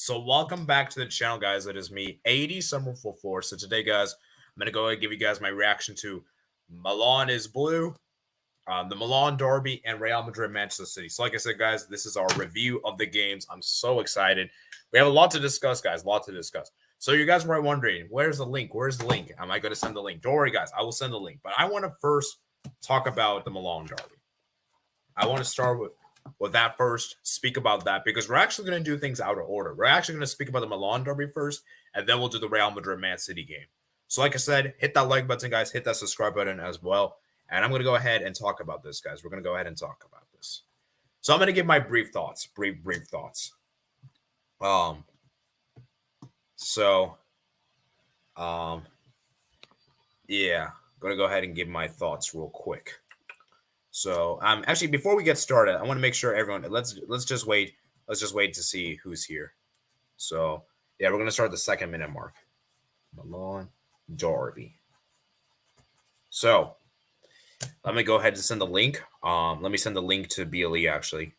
So welcome back to the channel, guys. It is me, 80 Summer44. So today, guys, I'm gonna go ahead and give you guys my reaction to Milan is Blue, the Milan Derby, and Real Madrid Manchester City. So like I said, guys, this is our review of the games. I'm so excited. We have a lot to discuss, guys. A lot to discuss. So you guys might wondering, where's the link? Where's the link? Am I going to send the link? Don't worry, guys. I will send the link. But I want to first talk about the Milan Derby. I want to start with that first, speak about that, because we're actually going to do things out of order. We're actually going to speak about the Milan Derby first, and then we'll do the Real Madrid Man City game. So like I said, hit that like button, guys. Hit that subscribe button as well. And I'm going to go ahead and talk about this, guys. We're going to go ahead and talk about this. So I'm going to give my brief thoughts. Brief thoughts. Yeah, I'm going to go ahead and give my thoughts real quick. So, actually, before we get started, I want to make sure everyone, let's just wait. Let's just wait to see who's here. So, yeah, we're going to start the 2nd minute mark. Milan Derby. So, let me go ahead and send the link. Let me send the link to BLE, actually.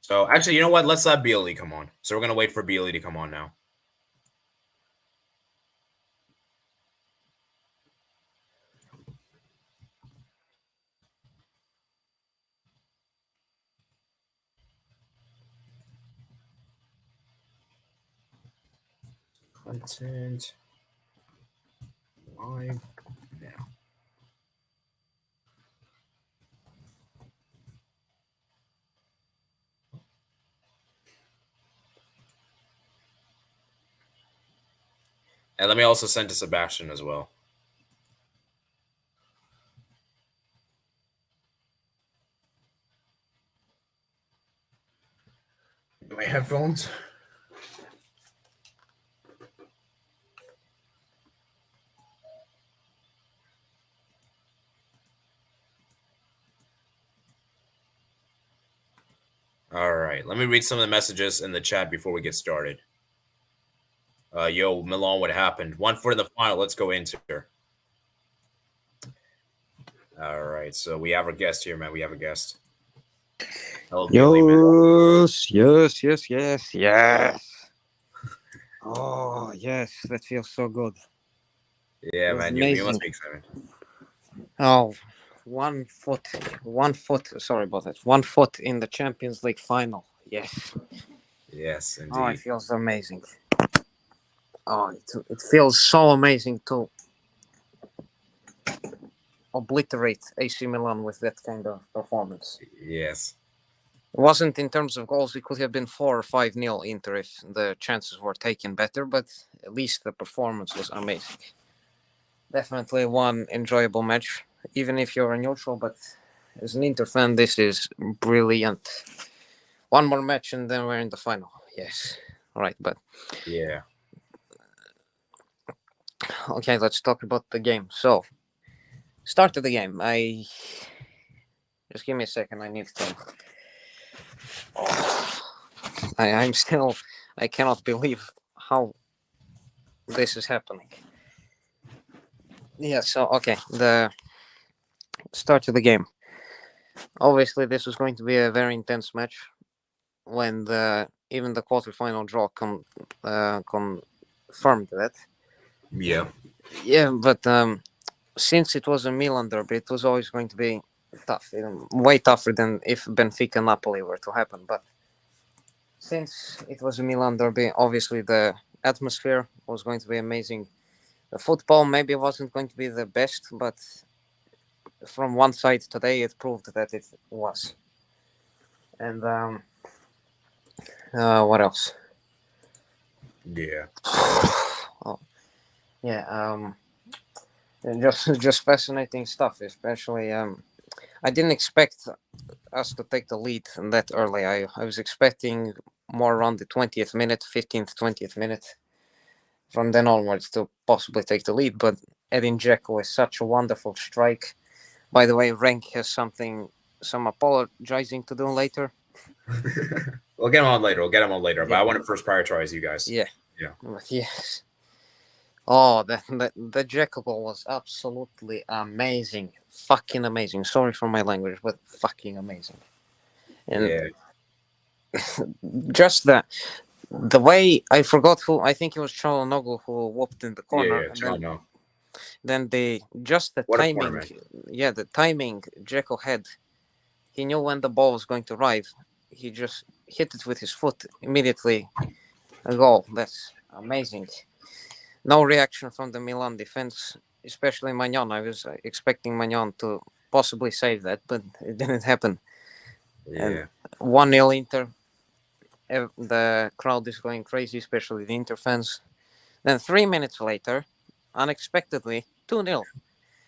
So, actually, you know what? Let's let BLE come on. So, we're going to wait for BLE to come on now. Content live now. And let me also send to Sebastian as well. My headphones. All right, let me read some of the messages in the chat before we get started. Yo, Milan, what happened? 1-4 in the final. Let's go Inter. All right, so we have a guest here, man. We have a guest. Hello, yes. Oh, yes, that feels so good. Yeah, man, you must be excited. Oh, 1 foot, sorry about that. 1 foot in the Champions League final. Yes. Yes, indeed. Oh, it feels amazing. Oh, it feels so amazing to obliterate AC Milan with that kind of performance. Yes. It wasn't in terms of goals. It could have been 4 or 5-0 Inter if the chances were taken better, but at least the performance was amazing. Definitely one enjoyable match, even if you're a neutral, but as an Inter fan, this is brilliant. One more match and then we're in the final. Yes. All right, but... Yeah. Okay, let's talk about the game. So, start of the game. Just give me a second. I need to... I cannot believe how this is happening. Yeah, so, okay, the start of the game. Obviously, this was going to be a very intense match when even the quarterfinal draw confirmed that. Yeah. Yeah, but since it was a Milan derby, it was always going to be tough, way tougher than if Benfica and Napoli were to happen. But since it was a Milan derby, obviously the atmosphere was going to be amazing. The football maybe wasn't going to be the best, but from one side today, it proved that it was. And what else? Yeah. Oh, yeah. Just fascinating stuff. Especially, I didn't expect us to take the lead that early. I was expecting more around the 20th minute, 15th, 20th minute. From then onwards to possibly take the lead, but Edin Dzeko is such a wonderful strike. By the way, Renk has some apologizing to do later. We'll get him on later. But Yeah. I want to first prioritize you guys. Yeah. Yeah. Yes. Oh, the Dzeko goal was absolutely amazing, fucking amazing. Sorry for my language, but fucking amazing. And Yeah, just the way I forgot who I think it was Çalhanoğlu who whooped in the yeah, corner, yeah. and No, no. then the What a corner, timing, man. yeah, the timing Dzeko had. He knew when the ball was going to arrive. He just hit it with his foot immediately. A goal. That's amazing. No reaction from the Milan defense, especially Magnan. I was expecting Magnan to possibly save that, but it didn't happen. And Yeah, 1-0 Inter. The crowd is going crazy, especially the Inter fans. Then 3 minutes later, unexpectedly, 2-0.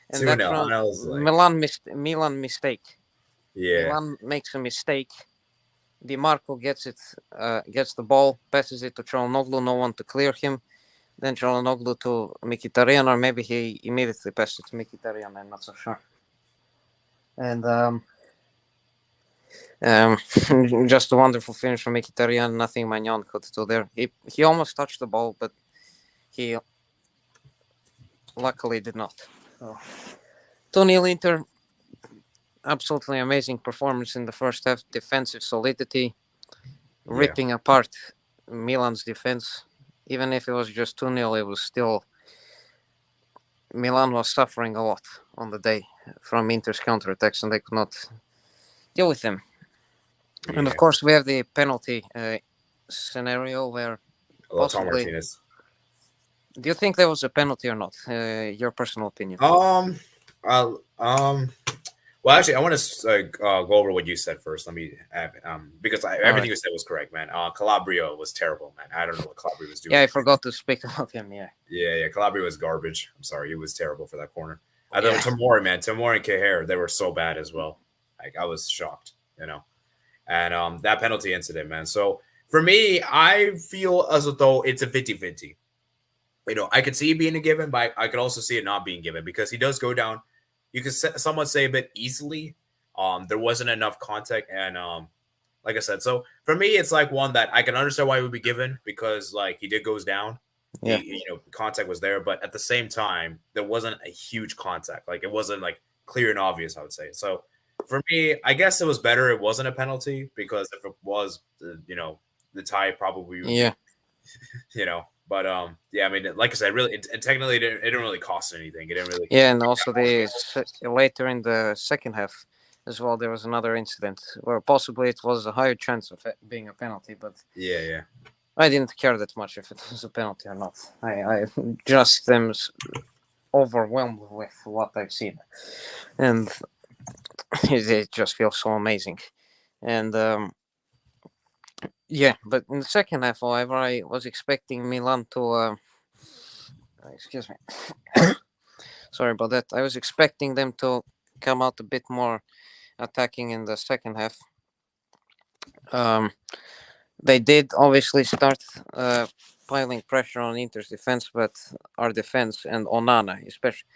And 2 that's nil. from And I was like, Milan mistake. yeah, Milan makes a mistake. Di Marco gets the ball, passes it to Çalhanoğlu, no one to clear him. Then Çalhanoğlu to Mkhitaryan, or maybe he immediately passed it to Mkhitaryan, I'm not so sure. And just a wonderful finish from Mkhitaryan, nothing Magnan could do there. He almost touched the ball, but he luckily did not. So, 2-0 Inter, absolutely amazing performance in the first half, defensive solidity, yeah, ripping apart Milan's defense. Even if it was just 2-0, it was still Milan was suffering a lot on the day from Inter's counterattacks, and they could not deal with them. And of yeah. course, we have the penalty scenario where Lautaro possibly. Martinez. Do you think there was a penalty or not? Your personal opinion. Um, uh, um. Well, actually, I want to go over what you said first. Let me because All everything right. you said was correct, man. Calabria was terrible, man. I don't know what Calabria was doing. Yeah, I forgot to speak about him. Yeah. Yeah, Calabria was garbage. I'm sorry, he was terrible for that corner. I thought Yeah. Tamori, man, Tamori and Caher, they were so bad as well. Like I was shocked, you know. And that penalty incident, man. So for me, I feel as though it's a 50-50. You know, I could see it being a given, but I could also see it not being given because he does go down. You could somewhat say a bit easily. There wasn't enough contact, and like I said, so for me, it's like one that I can understand why it would be given because like he did goes down. Yeah. Contact was there, but at the same time, there wasn't a huge contact. Like it wasn't like clear and obvious. I would say so. For me, I guess it was better. It wasn't a penalty because if it was, the tie probably would Yeah. be, But yeah, I mean, like I said, really, it technically it didn't really cost anything. It didn't really. Yeah, and also later in the second half as well, there was another incident where possibly it was a higher chance of it being a penalty, but Yeah, yeah, I didn't care that much if it was a penalty or not. I just am overwhelmed with what I've seen, and it just feels so amazing. And yeah, but in the second half, however, I was expecting Milan to. Excuse me. Sorry about that. I was expecting them to come out a bit more attacking in the second half. They did obviously start piling pressure on Inter's defense, but our defense and Onana, especially.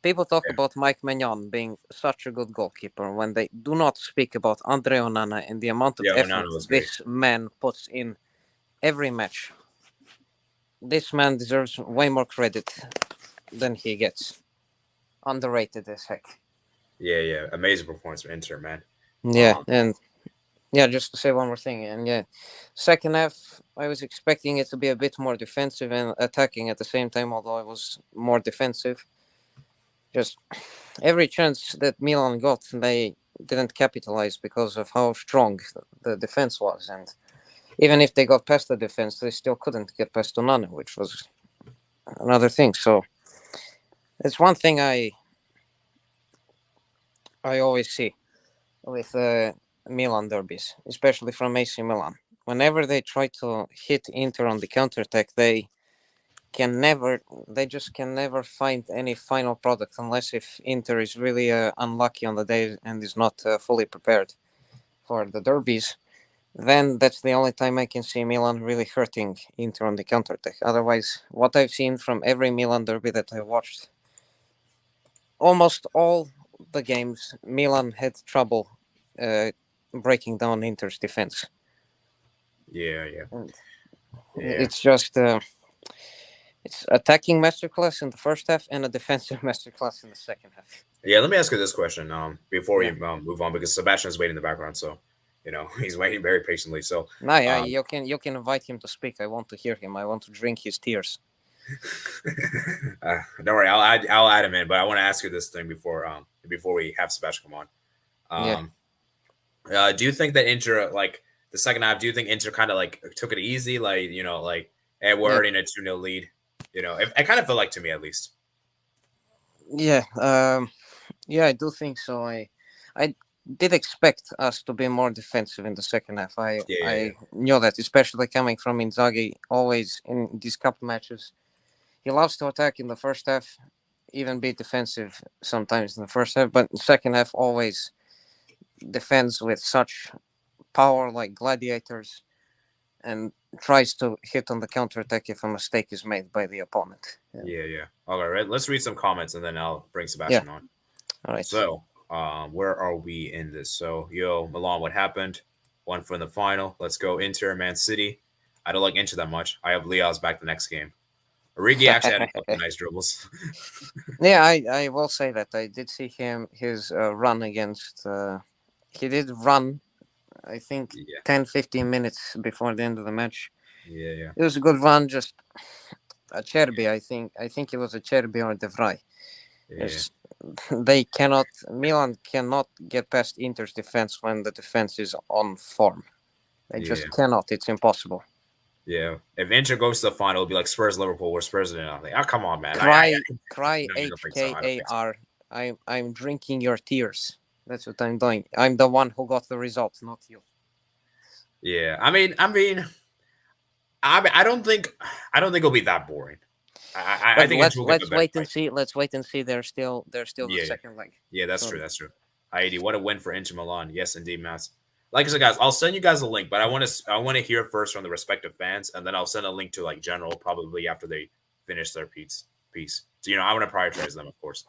People talk yeah. about Mike Maignan being such a good goalkeeper when they do not speak about Andre Onana and the amount of Yeah, effort Onana was great. this man puts in every match. This man deserves way more credit than he gets. Underrated as heck. Yeah, yeah, amazing performance for Inter, man. Yeah, and yeah, just to say one more thing, and yeah, second half I was expecting it to be a bit more defensive and attacking at the same time, although it was more defensive. Just every chance that Milan got, they didn't capitalize because of how strong the defense was, and even if they got past the defense, they still couldn't get past Onana, which was another thing. So it's one thing I always see with Milan derbies, especially from AC Milan. Whenever they try to hit Inter on the counterattack, they just can never find any final product unless if Inter is really unlucky on the day and is not fully prepared for the derbies. Then that's the only time I can see Milan really hurting Inter on the counterattack. Otherwise, what I've seen from every Milan derby that I watched, almost all the games, Milan had trouble breaking down Inter's defense. Yeah, yeah, And yeah. it's just It's attacking masterclass in the first half and a defensive masterclass in the second half. Yeah, let me ask you this question before we Yeah. move on, because Sebastian is waiting in the background, so he's waiting very patiently. So No, yeah, um, you can invite him to speak. I want to hear him. I want to drink his tears. don't worry, I'll add him in, but I want to ask you this thing before we have Sebastian come Yeah. on. Do you think that Inter, like the second half, do you think Inter kind of like took it easy, like hey, we're Yeah. already in a 2-0 lead? It kind of felt like, to me at least. Yeah. Yeah, I do think so. I did expect us to be more defensive in the second half. I knew that, especially coming from Inzaghi, always in these cup matches. He loves to attack in the first half, even be defensive sometimes in the first half, but in the second half always defends with such power like gladiators and tries to hit on the counterattack if a mistake is made by the opponent. Yeah. All right, let's read some comments and then I'll bring Sebastian on. All right. So, where are we in this? So, Milan, what happened? One for the final. Let's go Inter, Man City. I don't like Inter that much. I have Leo's back the next game. Origi actually had a couple nice dribbles. Yeah, I will say that I did see his run against. He did run, I think, 10-15 minutes before the end of the match. Yeah. It was a good run, just a Cherby. I think it was a Cherby or De Vrij. Yeah. Milan cannot get past Inter's defense when the defense is on form. They just cannot. It's impossible. Yeah. If Inter goes to the final, it'll be like Spurs Liverpool, where Spurs are nothing. Oh, come on, man. Cry I don't think so. HKAR. I'm drinking your tears. That's what I'm doing. I'm the one who got the result, not you. Yeah. I mean, I don't think it'll be that boring. I think let's wait and see. Let's wait and see. They're still the second leg. Yeah, that's true. That's true. Heidi, what a win for Inter Milan. Yes, indeed, Matt. Like I said, guys, I'll send you guys a link, but I want to hear first from the respective fans, and then I'll send a link to like general probably after they finish their piece. So I want to prioritize them, of course.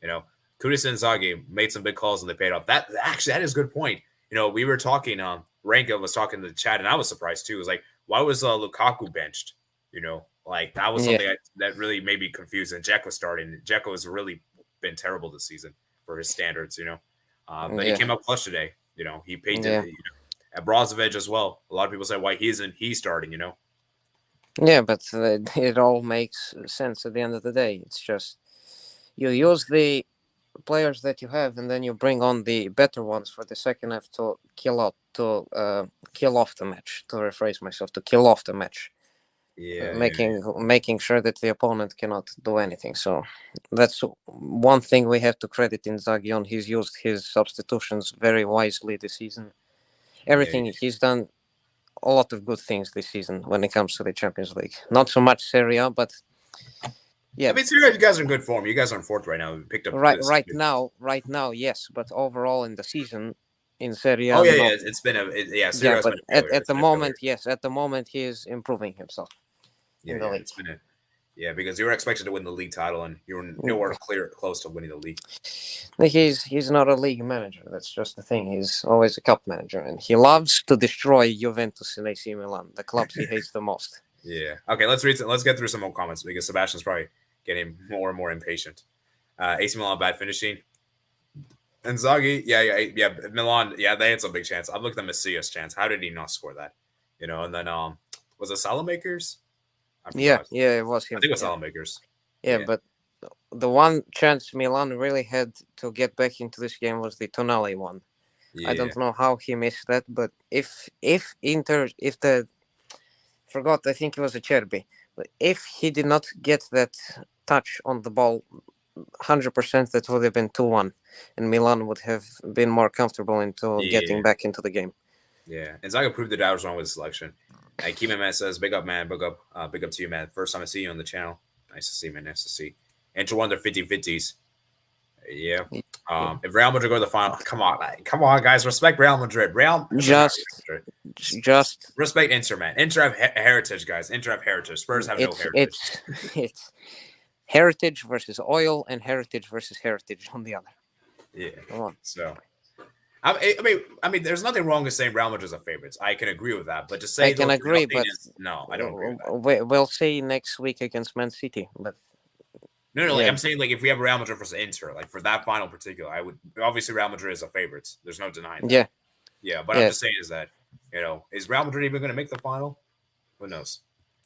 Kudus and Inzaghi made some big calls and they paid off. That is a good point. We were talking. Ranka was talking to the chat, and I was surprised too. It was like, why was Lukaku benched? Like that was something that really made me confused. And Dzeko starting. Dzeko has really been terrible this season for his standards. But he came up clutch today. He painted at Brozovic as well. A lot of people say why he's starting. Yeah, but it all makes sense at the end of the day. It's just you use the players that you have, and then you bring on the better ones for the second half to kill off the match. To rephrase myself, to kill off the match. Making sure that the opponent cannot do anything. So that's one thing we have to credit Inzaghi on. He's used his substitutions very wisely this season. He's done a lot of good things this season when it comes to the Champions League. Not so much Serie A, but yeah. I mean, Serie A, you guys are in good form. You guys are in fourth right now. We picked up right now, yes. But overall in the season, in Serie A, it's been but at the moment, yes, at the moment he is improving himself. It's been because you were expected to win the league title and you were nowhere close to winning the league. He's not a league manager. That's just the thing. He's always a cup manager, and he loves to destroy Juventus and AC Milan, the clubs he hates the most. Yeah. Okay. Let's get through some more comments because Sebastian's probably getting more and more impatient. AC Milan bad finishing. Inzaghi, Milan, they had some big chance. I looked at Messias' chance. How did he not score that? And then was it Salamakers? Yeah, it was him. I think it was Salamakers. Yeah, but the one chance Milan really had to get back into this game was the Tonali one. Yeah. I don't know how he missed that, but if I think it was a Cherby, but if he did not get that touch on the ball, 100% that would have been 2-1, and Milan would have been more comfortable into getting back into the game. Yeah, and Zaga proved that I was wrong with his selection. And Keeman Man says, "Big up, man. Big up to you, man. First time I see you on the channel. Nice to see, man. Nice to see." Enter one of their 50-50s. Yeah. If Real Madrid go to the final, come on, guys, respect Real Madrid. Just respect Inter, man. Inter have heritage, guys. Inter have heritage. Spurs have no heritage. It's heritage versus oil and heritage versus heritage on the other. Yeah. Come on. So, I mean, there's nothing wrong with saying Real Madrid is a favorites. I can agree with that, but to I say can though agree, nothing but is no, I don't agree with that. we'll see next week against Man City. But No, like yeah, I'm saying, like if we have Real Madrid versus Inter, like for that final particular, I would obviously Real Madrid is a favorites. There's no denying that. yeah, Yeah, but I'm yeah. just saying is that is Real Madrid even going to make the final? Who knows?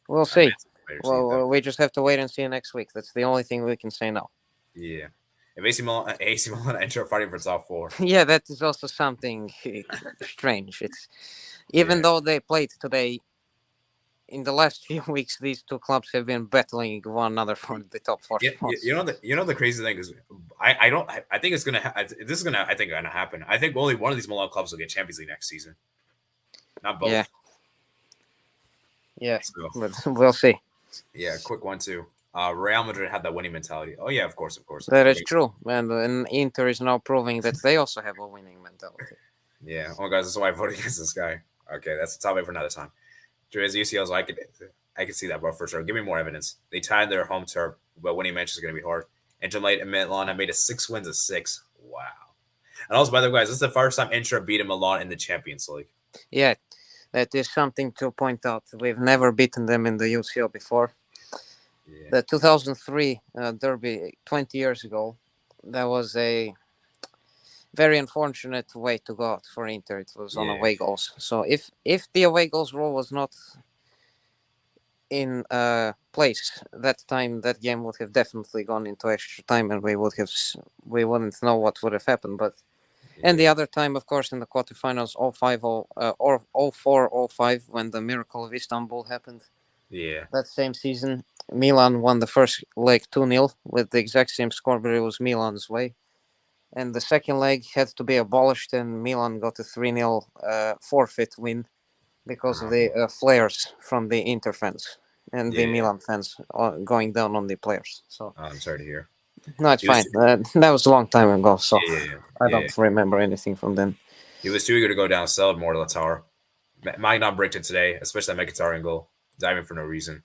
We'll I mean, see. it's a better team, though. Well, we just have to wait and see next week. That's the only thing we can say now. Yeah. If AC Milan and Inter are fighting for top four. Yeah, that is also something strange. It's even Yeah. though they played today. In the last few weeks, these two clubs have been battling one another for the top four Yeah, spots. the crazy thing is, I think it's gonna this is gonna I think gonna happen. I think only one of these Milan clubs will get Champions League next season, not both. Yeah, So, but we'll see. yeah, quick one too. Real Madrid had that winning mentality. Oh yeah, of course. That is true, and Inter is now proving that they also have a winning mentality. Yeah. Oh guys, that's why I voted against this guy. Okay, that's the topic for another time. As UCLs, I could see that, bro, for sure. Give me more evidence. They tied their home turf, but winning matches is going to be hard. Inter Milan have made it 6 wins of 6. Wow. And also, by the way, guys, this is the first time Inter beaten Milan in the Champions League. Yeah, that is something to point out. We've never beaten them in the UCL before. Yeah. The 2003 derby, 20 years ago, that was a very unfortunate way to go out for Inter. It was on away goals. So if the away goals rule was not in place that time, that game would have definitely gone into extra time, and we wouldn't know what would have happened. But and the other time, of course, in the quarterfinals, 05 or 04 05, when the miracle of Istanbul happened. Yeah. That same season, Milan won the first leg 2-0 with the exact same score, but it was Milan's way. And the second leg had to be abolished, and Milan got a 3-0 forfeit win because of the flares from the Inter fans and the Milan fans going down on the players. So I'm sorry to hear. no, it's fine. That was a long time ago, so I don't remember anything from then. He was too eager to go down solid more to the tower. Magnon bricked it today, especially that Mkhitaryan goal, diving for no reason.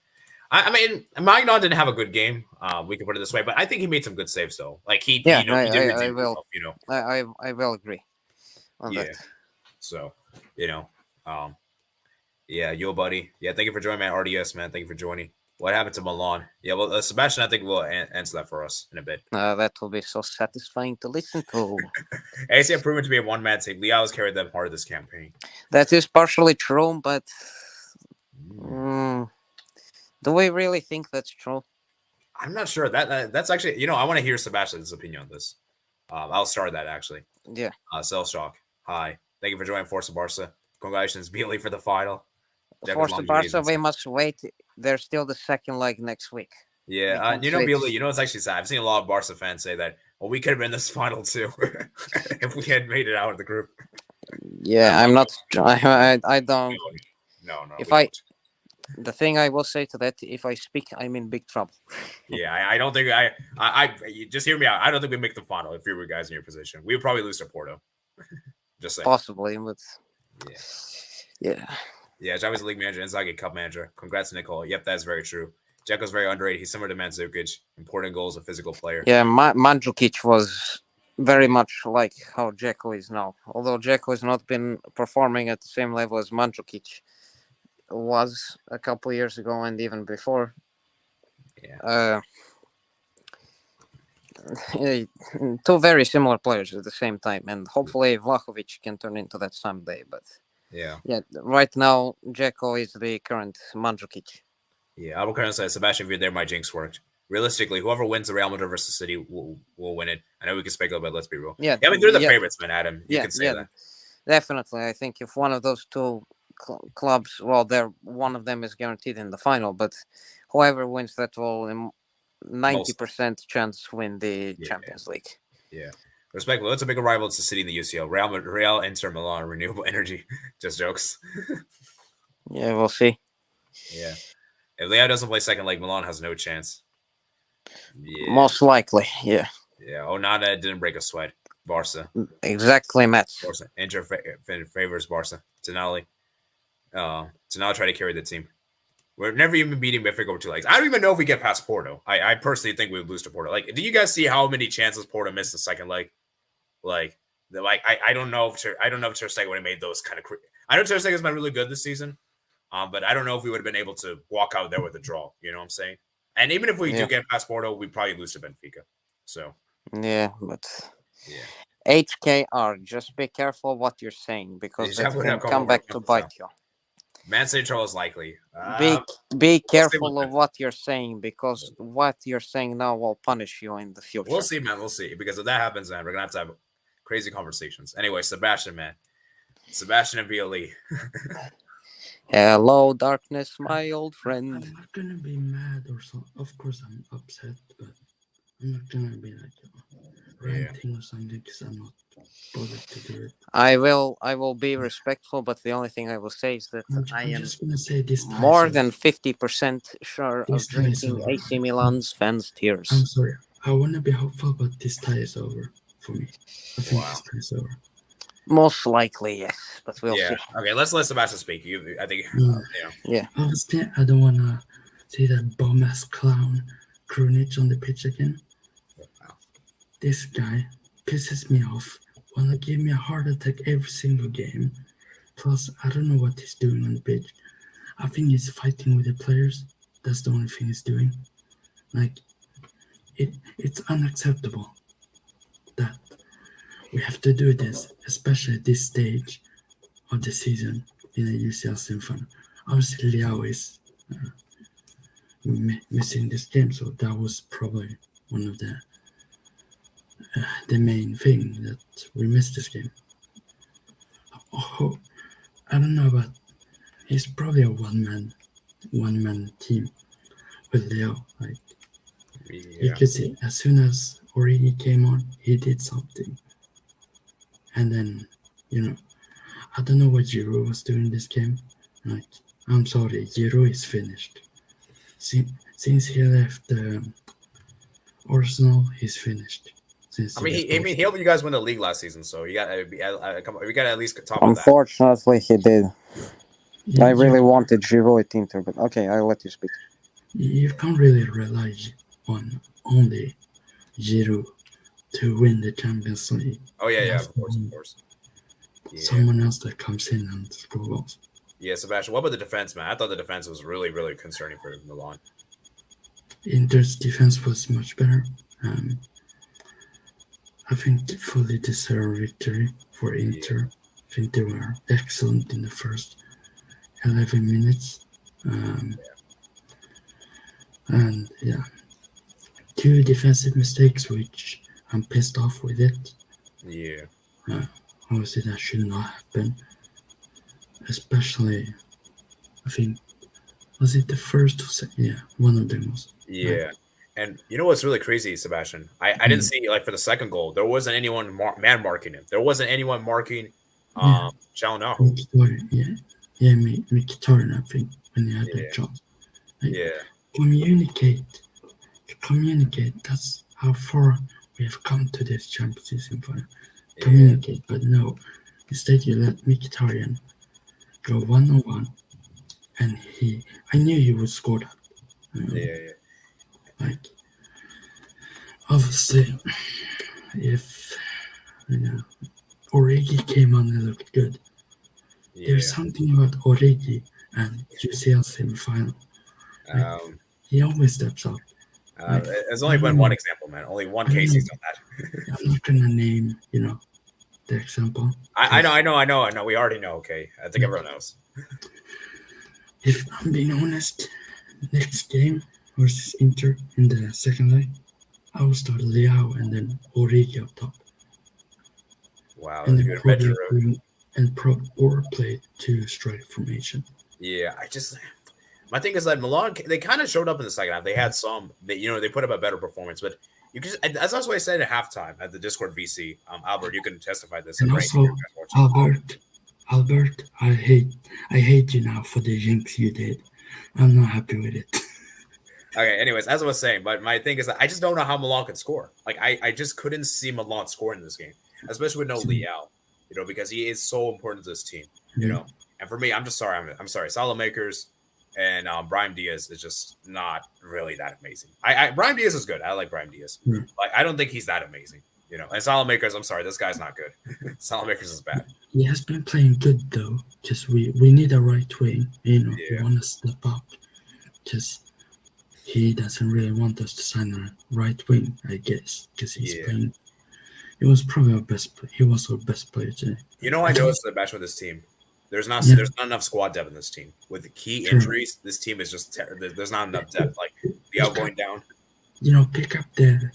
I mean, Magnon didn't have a good game. We can put it this way, but I think he made some good saves though. Like he did I will. himself, I will agree on that. So, yo, buddy. Yeah, thank you for joining, man. RDS, man. Thank you for joining. What happened to Milan? Yeah, well, Sebastian, I think will answer that for us in a bit. That will be so satisfying to listen to. AC have proven to be a one-man team. Leao has carried them hard this campaign. That is partially true, but do we really think that's true? I'm not sure. That's actually, I want to hear Sebastian's opinion on this. I'll start that actually. Yeah. Cell Shock. Hi. Thank you for joining Forza Barca. Congratulations, Billy, for the final. Forza Barca, we must wait. There's still the second leg next week. Yeah, Billy, it's actually sad. I've seen a lot of Barca fans say that, well, we could have been this final too if we had made it out of the group. Yeah, I'm not. I don't. No. The thing I will say to that, if I speak, I'm in big trouble. Yeah, I don't think you just hear me out. I don't think we make the final if we were guys in your position. We would probably lose to Porto. Just saying. Possibly, but yeah. Yeah, Champions League manager, Inzaghi Cup manager. Congrats to Nicole. Yep, that's very true. Dzeko's very underrated. He's similar to Mandzukic. Important goals, a physical player. Yeah, Mandzukic was very much like how Dzeko is now. Although Dzeko has not been performing at the same level as Mandzukic was a couple years ago and even before. Yeah. Two very similar players at the same time, and hopefully Vlahovic can turn into that someday. But yeah, right now Dzeko is the current Mandzukic. Yeah, I will currently say, Sebastian, if you're there, my jinx worked. Realistically, whoever wins the Real Madrid versus City will win it. I know we can speculate, but let's be real. Yeah, I mean, they're the favorites, man, Adam. You can say that. Definitely. I think if one of those two clubs, well, one of them is guaranteed in the final, but whoever wins that will 90% chance win the Champions League. Yeah. Respectfully, it's a bigger rival. It's the City in the UCL. Real, Inter Milan, renewable energy. Just jokes. Yeah, we'll see. Yeah. If Leao doesn't play second leg, Milan has no chance. Yeah. Most likely, yeah. Yeah. Onana didn't break a sweat. Barca. Exactly, Matt. Barca. Inter favors Barca. Tonali. Tonali try to carry the team. We're never even beating Benfica over 2 legs. I don't even know if we get past Porto. I personally think we would lose to Porto. Like, do you guys see how many chances Porto missed the second leg? Like, Like I don't know if I don't know if Ter Stegen would have made those kind of. I know Ter Stegen's been really good this season, but I don't know if we would have been able to walk out there with a draw. You know what I'm saying? And even if we do Yeah, get past Porto, we probably lose to Benfica. So yeah, but yeah, HKR, just be careful what you're saying because that can come back to bite you. Man City draw is likely. Be We'll see careful of what you're saying because what you're saying now will punish you in the future. We'll see, man. We'll see. Because if that happens, man, we're gonna have crazy conversations. Anyway, Sebastian, man. Sebastian and Violi. Hello, darkness, my old friend. I'm not gonna be mad or something. Of course, I'm upset, but I'm not gonna be like ranting or something because I'm not bothered to do it. I will be respectful, but the only thing I will say is that I I'm am just gonna say this more than 50% sure of This tie is drinking over. AC Milan's fans' I'm tears. sorry. I wanna be hopeful, but this tie is over for me. I think Wow. this tie is over. Most likely, yes, but we'll see. Okay, let's let Sebastian speak. I think Yeah. Honestly, I don't wanna see that bum ass clown Krunic on the pitch again. Wow. This guy pisses me off. Wanna give me a heart attack every single game. Plus, I don't know what he's doing on the pitch. I think he's fighting with the players. That's the only thing he's doing. Like, it's unacceptable that we have to do this, especially at this stage of the season in a UCL semi-final. Obviously, Liao is missing this game, so that was probably one of the main thing that we missed this game. Oh, I don't know, but he's probably a one-man team with Leo. Like you could see, as soon as Origi came on, he did something, and then I don't know what Giroud was doing this game. Like, I'm sorry, Giroud is finished. Since he left Arsenal, he's finished. I mean, he helped you guys win the league last season, so you got we got to at least top of that. Unfortunately, he did. Yeah, I really wanted Giroud at Inter, but okay, I'll let you speak. You can't really rely on only Giroud to win the Champions League. Oh yeah, of course. Yeah. Someone else that comes in and scores goals. Yeah, Sebastian, what about the defense, man? I thought the defense was really, really concerning for Milan. Inter's defense was much better. I think they fully deserved victory for Inter. I think they were excellent in the first 11 minutes. And yeah, 2 defensive mistakes, which I'm pissed off with it. Yeah. Obviously, that should not happen. Especially, I think, was it the first or second? Yeah, one of them was. Yeah. And you know what's really crazy, Sebastian? I didn't see, like, for the second goal, there wasn't anyone man marking him. There wasn't anyone marking Chalano. Yeah, Mkhitaryan, I think, when he had that chance. Like, communicate. That's how far we have come to this Champions League semi-final. Communicate, but no. Instead, you let Mkhitaryan go 1-on-1, and I knew he would score that. Like, obviously, if Origi came on and looked good, there's something about Origi and UCL semi-final. He always steps up. There's only been one example, man. Only one case he's done that. I'm not gonna name, the example. I know. We already know. Okay, I think everyone knows. If I'm being honest, next game versus Inter in the second leg, I will start Leao and then Origi up top. Wow, and then or play 2 strike formation. Yeah, my thing is that Milan, they kind of showed up in the second half. They had they put up a better performance, but that's also what I said at halftime at the Discord VC. Albert, you can testify this. And also, Albert, I hate you now for the jinx you did. I'm not happy with it. Okay, anyways, as I was saying, but my thing is that I just don't know how Milan could score. Like, I just couldn't see Milan score in this game, especially with no Leao, because he is so important to this team, And for me, I'm just sorry. I'm sorry. Salamakers and Brahim Diaz is just not really that amazing. Brahim Diaz is good. I like Brahim Diaz. Like, I don't think he's that amazing. And Salamakers, I'm sorry, this guy's not good. Salamakers is bad. He has been playing good though. Just we need a right wing. He want to step up. Just he doesn't really want us to sign a right wing, I guess, because he's playing. He was probably our best. He was our best player today. I noticed the match with this team. There's not enough squad depth in this team. With the key injuries, this team is just there's not enough depth. Like the going down. Pick up the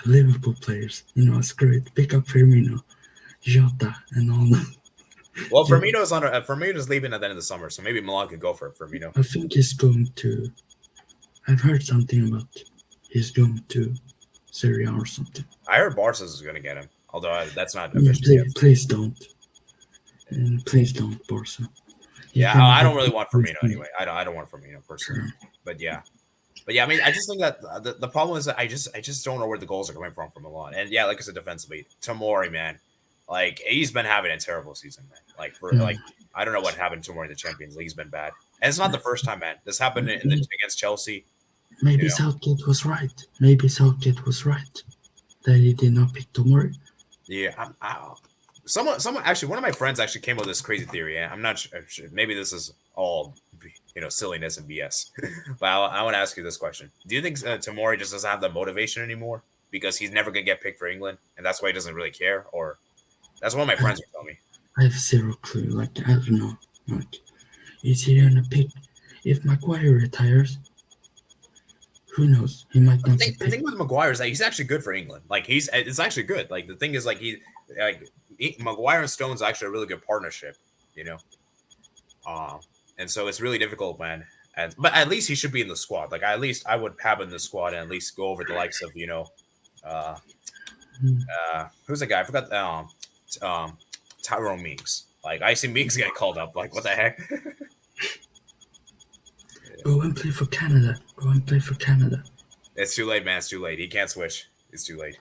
Liverpool players. It's great. Pick up Firmino, Jota, and all that. Well, Firmino's leaving at the end of the summer, so maybe Milan could go for Firmino. I think he's going to. I've heard something about he's going to Serie A or something. I heard Barca's is going to get him, although that's not official yet. Please don't. And please don't, Barca. I don't really want Firmino anyway. I don't want Firmino personally, but yeah. I mean, I just think that the problem is that I just don't know where the goals are coming from Milan. And like I said, defensively, Tomori, man, like he's been having a terrible season, man. Like I don't know what happened to Tomori in the Champions League. He's been bad, and it's not the first time, man. This happened against Chelsea. Maybe Southgate was right. That he did not pick Tomori. Yeah, someone actually, one of my friends actually came up with this crazy theory, and I'm not sure. Maybe this is all silliness and BS. But I want to ask you this question: do you think Tomori just doesn't have the motivation anymore because he's never gonna get picked for England, and that's why he doesn't really care? Or that's what my friends are telling me. I have zero clue. Like I don't know. Like is he gonna pick if Maguire retires? Who knows? He might not. The thing with Maguire is that he's actually good for England. Like it's actually good. Like the thing is, like Maguire and Stone's actually a really good partnership, and so it's really difficult, man. But at least he should be in the squad. Like at least I would have him in the squad and at least go over the likes of who's the guy? I forgot. Tyrone Meeks. Like I see Meeks getting called up. Like what the heck? Go and play for Canada. It's too late, man. It's too late. He can't switch. It's too late.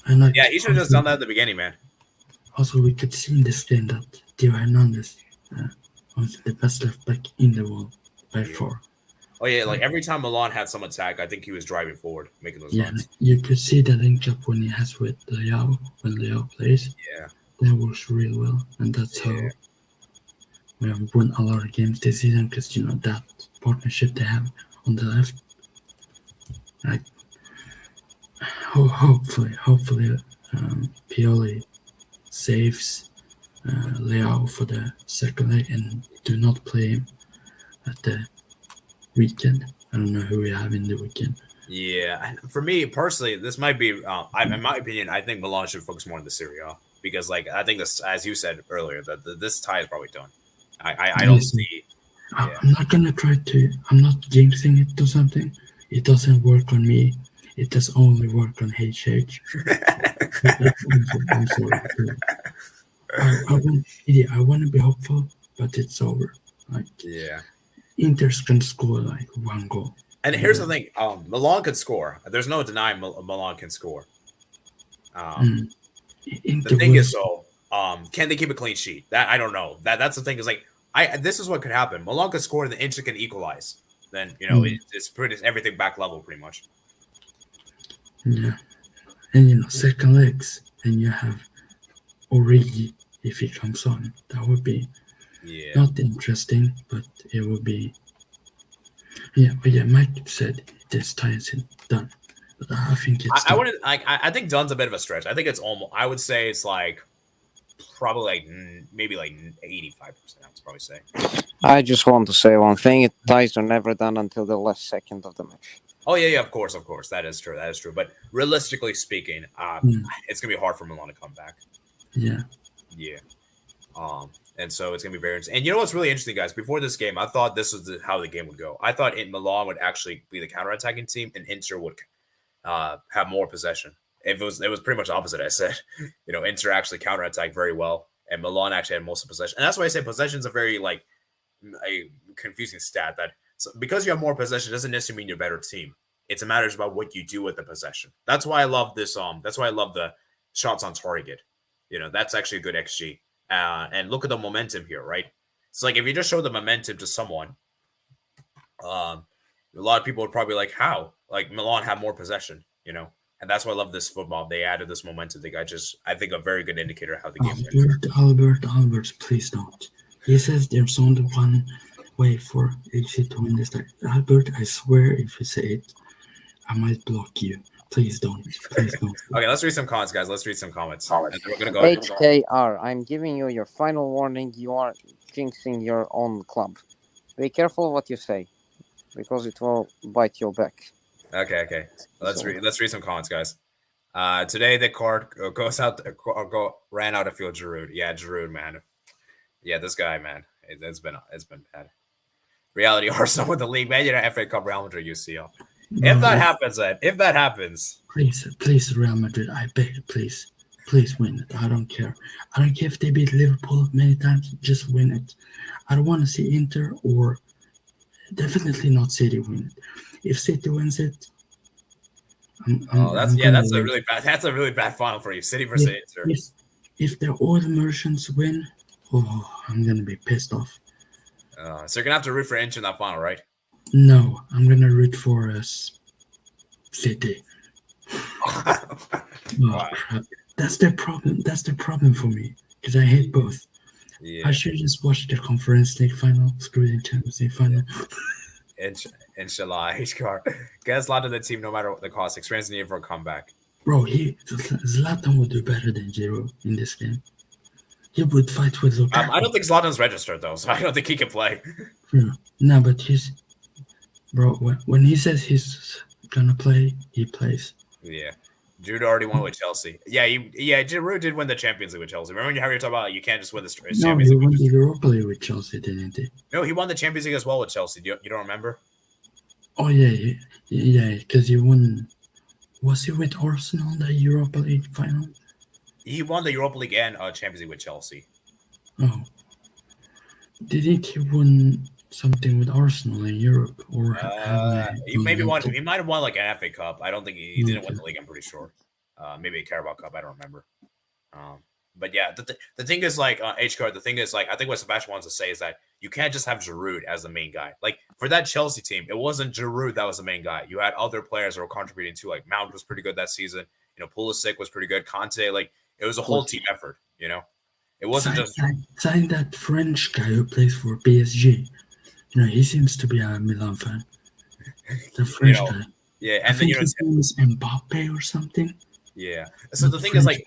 And he should have just done that at the beginning, man. Also, we could see in this game that Theo Hernandez was the best left back in the world by far. Oh yeah, like every time Milan had some attack, I think he was driving forward, making those runs. You could see the link up when he has with Leao when Leao plays. Yeah, that works really well, and that's how we have won a lot of games this season because that partnership they have on the left. Like, hopefully, Pioli saves Leao for the second leg and do not play him at the weekend. I don't know who we have in the weekend. Yeah, for me personally, this might be, in my opinion, I think Milan should focus more on the Serie A because, like, I think this, as you said earlier, that this tie is probably done. I don't see. Yeah. I'm not gonna try to. I'm not jinxing it or something. It doesn't work on me. It does only work on HH. I'm sorry. I want to be hopeful, but it's over. Like, Inter's can score like one goal. And here's the thing: Milan could score. There's no denying Milan can score. The thing is, though, can they keep a clean sheet? That I don't know. That's the thing. Is like this is what could happen. Milan could score, and the Inter can equalize. Then it's pretty everything back level pretty much. Yeah, and second legs, and you have Origi if he comes on. That would be not interesting, but it would be. Yeah, but Mike said this tie isn't done. But I think it's. I wouldn't. I think done's a bit of a stretch. I think it's almost. I would say it's like probably like maybe like 85%. I would probably say. I just want to say one thing: ties are never done until the last second of the match. Oh yeah, of course, that is true. But realistically speaking, it's gonna be hard for Milan to come back. Yeah. And so it's gonna be very interesting. And you know what's really interesting, guys? Before this game, I thought this was how the game would go. I thought Milan would actually be the counterattacking team, and Inter would have more possession. It was pretty much the opposite. I said, Inter actually counterattacked very well, and Milan actually had most of possession. And that's why I say possession is a very a confusing stat. That because you have more possession doesn't necessarily mean you're a better team. It's a matter about what you do with the possession. That's why I love this. That's why I love the shots on target. That's actually a good XG. And look at the momentum here, right? It's like if you just show the momentum to someone, a lot of people would probably be like, how? Like Milan have more possession, And that's why I love this football. They added this momentum. I think a very good indicator of how the game went. Albert, please don't. He says there's only one way for FC to win this. Albert, I swear if you say it, I might block you. Please don't. Please don't. Okay, let's read some comments, guys. Let's read some comments. And we're gonna go. HKR, I'm giving you your final warning. You are jinxing your own club. Be careful what you say, because it will bite your back. Okay. Let's read some comments, guys. Today the card ran out of field. Giroud, yeah, Giroud, man, yeah, this guy, man, it's been bad. Reality Arsenal with the league, man, FA Cup, Real Madrid, UCL. If that happens, please, Real Madrid, I beg, please win it. I don't care. I don't care if they beat Liverpool many times. Just win it. I don't want to see Inter or definitely not City win it. If City wins it, that's a really bad final for you, City versus Inter. If the old merchants win, I'm gonna be pissed off. So you're gonna have to root for Inter in that final, right? No, I'm gonna root for City. Crap. That's the problem. That's the problem for me because I hate both. Yeah. I should just watch the Conference League final. Screw the Champions League final. Inshallah, HCR. Get Zlatan to the team no matter what the cost. Experience needed for a comeback. Bro, Zlatan would do better than Giroud in this game. He would fight with Lukaku. I don't think Zlatan's registered though, so I don't think he can play. No, but when he says he's gonna play, he plays. Yeah. Giroud already won with Chelsea. Giroud did win the Champions League with Chelsea. Remember how you were talking about you can't just win the Champions League? No, he won the Europa League with Chelsea, didn't he? No, he won the Champions League as well with Chelsea. You don't remember? Oh, yeah, because he won. Was he with Arsenal in the Europa League final? He won the Europa League and Champions League with Chelsea. Oh. Didn't he win something with Arsenal in Europe? Or he might have won like an FA Cup. I don't think he didn't win the league, I'm pretty sure. Maybe a Carabao Cup, I don't remember. But yeah, the thing is like HCard, the thing is like I think what Sebastian wants to say is that you can't just have Giroud as the main guy. Like for that Chelsea team, it wasn't Giroud that was the main guy. You had other players that were contributing too. Like Mount was pretty good that season. Pulisic was pretty good. Conte, like it was a whole team effort. It wasn't sign that French guy who plays for PSG. He seems to be a Milan fan. The French guy. Yeah, and I think his name is Mbappe or something. Yeah. So the thing is like.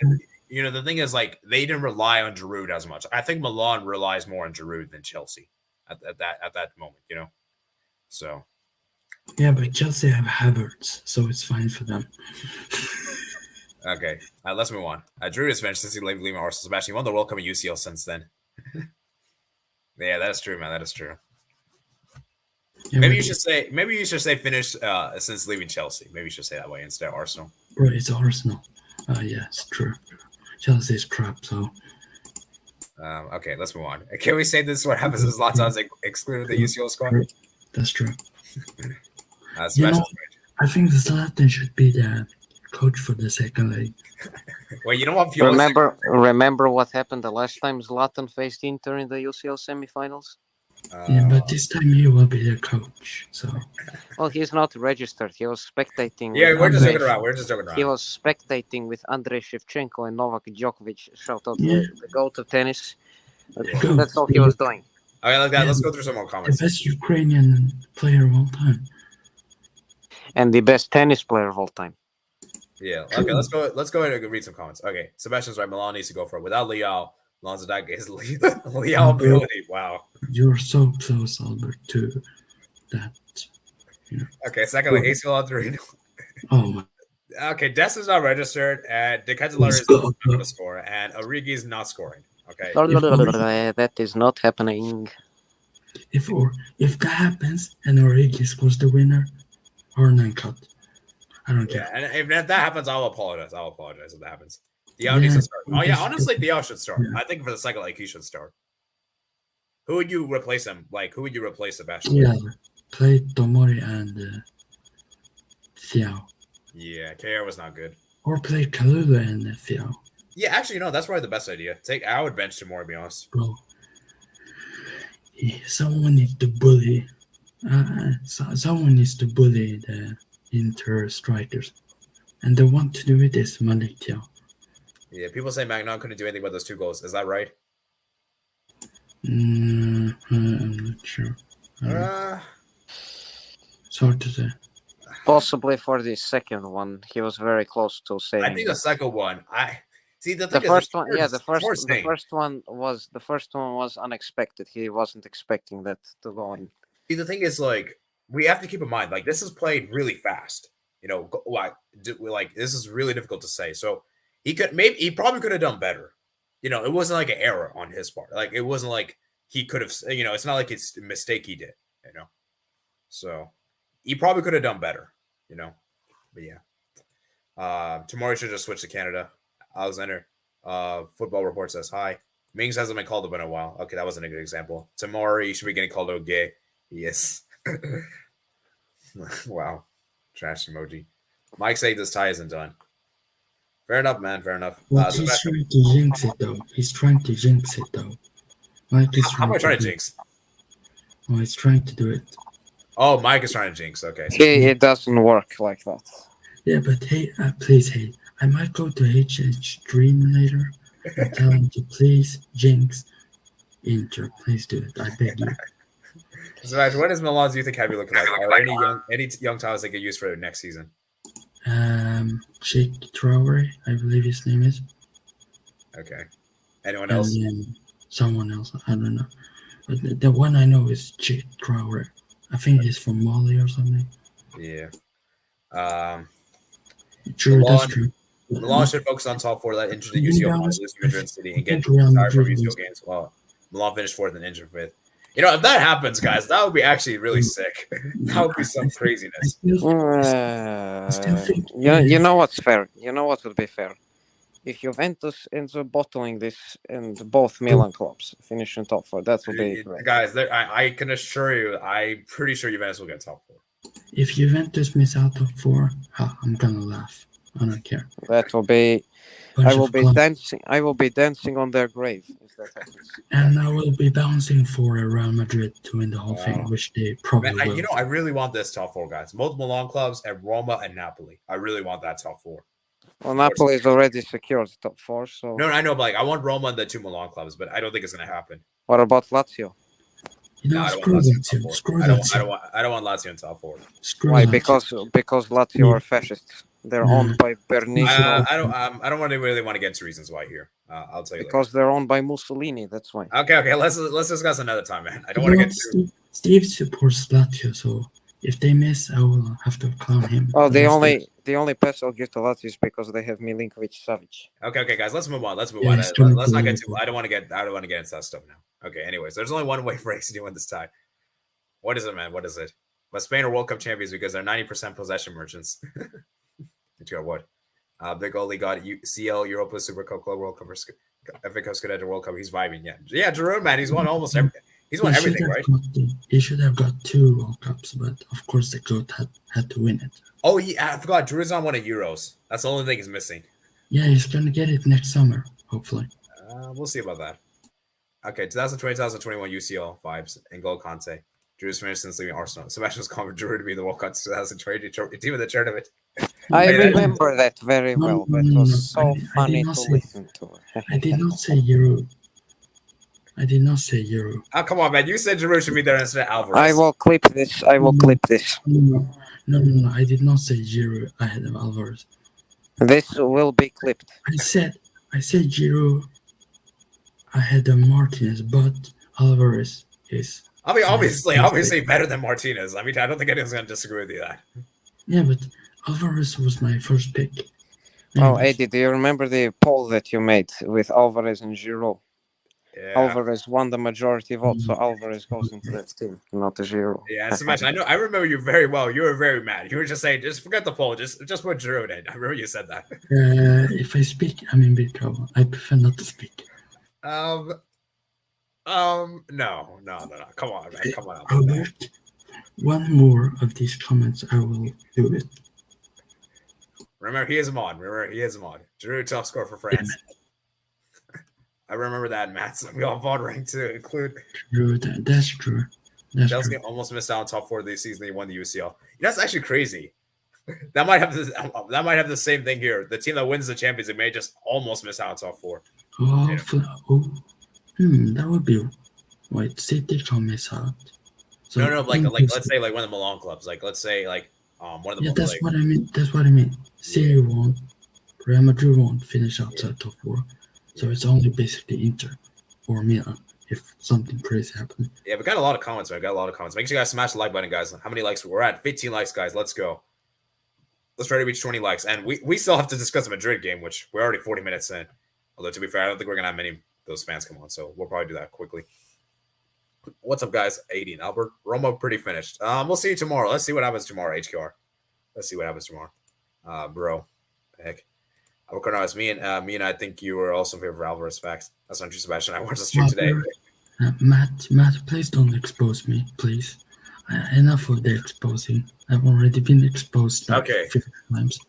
The thing is, like, they didn't rely on Giroud as much. I think Milan relies more on Giroud than Chelsea at that moment, So. Yeah, but Chelsea have Havertz, so it's fine for them. Okay, let's move on. Giroud is finished since he left Arsenal. Sebastian, he won the World Cup in UCL since then. Yeah, that is true, man. That is true. Yeah, maybe you should say finished since leaving Chelsea. Maybe you should say that way instead of Arsenal. Bro, it's Arsenal. Yeah, it's true. Chelsea's crap, so. Okay, let's move on. Can we say this is what happens if Zlatan's excluded the UCL squad? That's true. I think Zlatan should be the coach for the second leg. Well, you know what? Remember what happened the last time Zlatan faced Inter in the UCL semifinals? Yeah, but this time he will be the coach. So. Well, he's not registered. He was spectating. Yeah, we're just joking around. He was spectating with Andrei Shevchenko and Novak Djokovic. Shout out the GOAT of tennis. That's all he was doing. Okay, like that. Let's go through some more comments. The best Ukrainian player of all time. And the best tennis player of all time. Yeah. Okay, let's go ahead and read some comments. Okay, Sebastian's right. Milan needs to go for it. Without Leao, Lonzadag is Leao ability. Wow. You're so close, Albert, to that. Okay, secondly, ACL on 3. Oh my. Okay, Des is not registered, and De Ketelaere is not going to score, and Origi is not scoring. Okay. That is not happening. If that happens and Origi scores the winner, or 9 cut. I don't care. Yeah, and if that happens, I'll apologize. If that happens. Diao needs to start. Oh yeah, honestly, Diao should start. Yeah. I think for the second leg, he should start. Who would you replace him? Like, who would you replace Sebastian? Yeah, play Tomori and Thiaw. Yeah, KR was not good. Or play Kalulu and Thiaw. Yeah, actually, that's probably the best idea. I would bench Tomori, to be honest. Bro, someone needs to bully. Someone needs to bully the Inter strikers. And the one to do it is Malik Thiaw. Yeah, people say Magnon couldn't do anything but those 2 goals. Is that right? I'm not sure. It's hard to say. Possibly for the second one, he was very close to saving. I think the second one. The first one was unexpected. He wasn't expecting that to go in. See, the thing is, like, we have to keep in mind, like, this is played really fast. You know, like this is really difficult to say. So he probably could have done better. You know, it wasn't like an error on his part. Like, it wasn't like he could have. You know, it's not like it's a mistake he did. You know, so he probably could have done better. You know, but yeah. Tomorrow should just switch to Canada. Alexander, Football Report says hi. Mings hasn't been called up in a while. Okay, that wasn't a good example. Tamori should be getting called up gay. Yes. Wow. Trash emoji. Mike saying this tie isn't done. Fair enough, man. Fair enough. Well, he's trying to jinx it, though. Mike is How am I trying to jinx? Oh, he's trying to do it. Oh, Mike is trying to jinx. Okay. So. It doesn't work like that. Yeah, but hey, please, hey. I might go to HH Dream later and tell him to please jinx Inter. Please do it. I beg you. So, what is Milan's youth academy looking like? Are any young talents they could use for next season? Sheikh Traore, I believe his name is. Okay. Anyone else? And someone else. I don't know. But the one I know is Sheikh Traore. I think he's from Mali or something. Yeah. True, that's true. Milan should focus on top 4. That injured the UCL lose to Madrid City and get tired from UCL games. Well, Milan finished 4th and injured 5th. You know, if that happens, guys, that would be actually really sick. That would be some craziness. You know what's fair? You know what would be fair? If Juventus ends up bottling this and both Milan clubs finish in top 4, that would be great. Guys, I can assure you, I'm pretty sure Juventus will get top 4. If Juventus miss out top 4, I'm gonna laugh. I don't care. That will be. I will be dancing. I will be dancing on their grave if that happens. And I will be bouncing for Real Madrid to win the whole thing, which they probably will. You know, I really want this top 4, guys. Both Milan clubs and Roma and Napoli. I really want that top 4. Well, Napoli is already secured top 4, so. No, I know, but like, I want Roma and the 2 Milan clubs, but I don't think it's going to happen. What about Lazio? You know, screw Lazio. I don't want Lazio in top 4. Why? Because Lazio are fascists. They're owned by Bernini. I don't really want to get into reasons why here. I'll tell you. Because they're owned by Mussolini. That's why. Okay. Let's discuss another time, man. I don't want to get too. Steve supports Lazio, so if they miss, I will have to clown him. Oh, the only pass I'll give to Lazio is because they have Milinkovic-Savic. Okay, guys. Let's move on. Let's not get too. I don't want to get into that stuff now. Okay. Anyways, there's only one way for AC to win this tie. What is it, man? What is it? But Spain are World Cup champions because they're 90% possession merchants. You got what? Big Oli got CL, Europa, Super Cup, Club World Cup, FA Cup, Scudetto, World Cup. He's vibing, yeah. Giroud, man, he's won almost everything. He's won everything, right? He should have got 2 World Cups, but of course the GOAT had to win it. Oh, I forgot. Giroud's on one of Euros. That's the only thing he's missing. Yeah, he's gonna get it next summer, hopefully. We'll see about that. Okay, 2020-2021 UCL vibes. N'Golo Kante. Drew's finished since leaving Arsenal. Sebastian's called for Drew to be the World Cup 2020 team of the tournament. I remember that very well. That was so funny to listen to. I did not say Euro. Oh, come on, man. You said Giroud should be there instead of Alvarez. I will clip this. No. I did not say Giroud ahead of Alvarez. This will be clipped. I said Giroud ahead of Martinez, but Alvarez is. I mean, obviously better than Martinez. I mean, I don't think anyone's going to disagree with you that. Yeah, but Alvarez was my first pick. Oh, Eddie, do you remember the poll that you made with Alvarez and Giroud? Yeah. Alvarez won the majority vote, so Alvarez goes into that team, not Giroud. Yeah, it's a match. I remember you very well. You were very mad. You were just saying, just forget the poll. Just put Giroud in. I remember you said that. If I speak, I'm in big trouble. I prefer not to speak. No. Come on, man. Come on. Albert, one more of these comments, I will do it. Remember, he is a mod. Giroud top scorer for France. I remember that, Matt. So we all voted to include. True, that's true. Chelsea almost missed out on top 4 this season. They won the UCL. That's actually crazy. That might have the same thing here. The team that wins the Champions League may just almost miss out on top four. Oh, that would be. Wait, City can miss out. So No, like let's say like one of the Milan clubs. Like let's say like one of the. Yeah, that's what I mean. That's what I mean. City won't. Real Madrid won't finish outside top four. So it's only basically Inter or Milan if something crazy happens. Yeah, we got a lot of comments, man. Make sure you guys smash the like button, guys. How many likes? We're at 15 likes, guys. Let's go. Let's try to reach 20 likes. And we still have to discuss the Madrid game, which we're already 40 minutes in. Although, to be fair, I don't think we're going to have many of those fans come on. So we'll probably do that quickly. What's up, guys? 80 and Albert. Roma pretty finished. We'll see you tomorrow. Let's see what happens tomorrow, HQR. Let's see what happens tomorrow. Bro. Heck. Alberto, me and I think you were also in favor of Alvarez. Facts. That's not true, Sebastian. I watched the stream today. Matt, please don't expose me, please. Enough of the exposing. I've already been exposed like 50 times.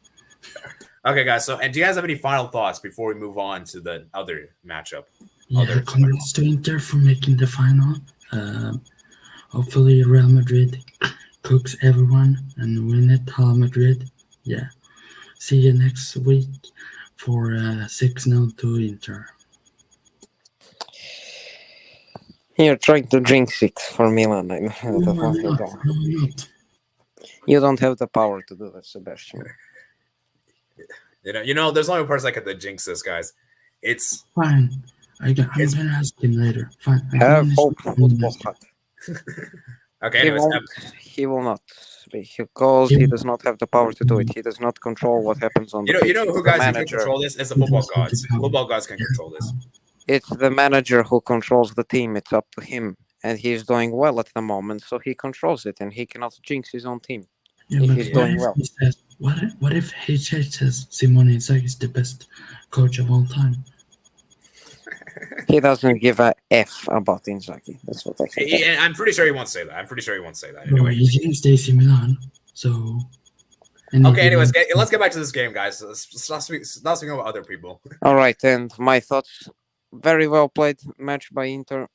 Okay, guys. So, and do you guys have any final thoughts before we move on to the other matchup? Yeah, congrats to Inter for making the final. Hopefully, Real Madrid cooks everyone and win it. Hala Madrid. Yeah. See you next week for 6-0 to Inter. You're trying to jinx it for Milan. You don't have the power to do that, Sebastian. You know, there's only one person that can jinx this, guys. It's fine. I'm gonna ask him later. Fine. Have hope, football. Okay. Anyways, he will not, because he does not have the power to do it. He does not control what happens on the pitch. You know who guys can control this? It's the football gods. Football gods can control this. It's the manager who controls the team. It's up to him, and he's doing well at the moment, so he controls it, and he cannot jinx his own team. Yeah, if he's doing well. Says, what if HH says Simone Inzaghi is the best coach of all time? He doesn't give a F about Inzaghi. That's what I think. I'm pretty sure he won't say that. Anyway, he's against AC Milan, so. Okay. Anyways, let's get back to this game, guys. Let's not speaking about other people. All right, and my thoughts. Very well played match by Inter,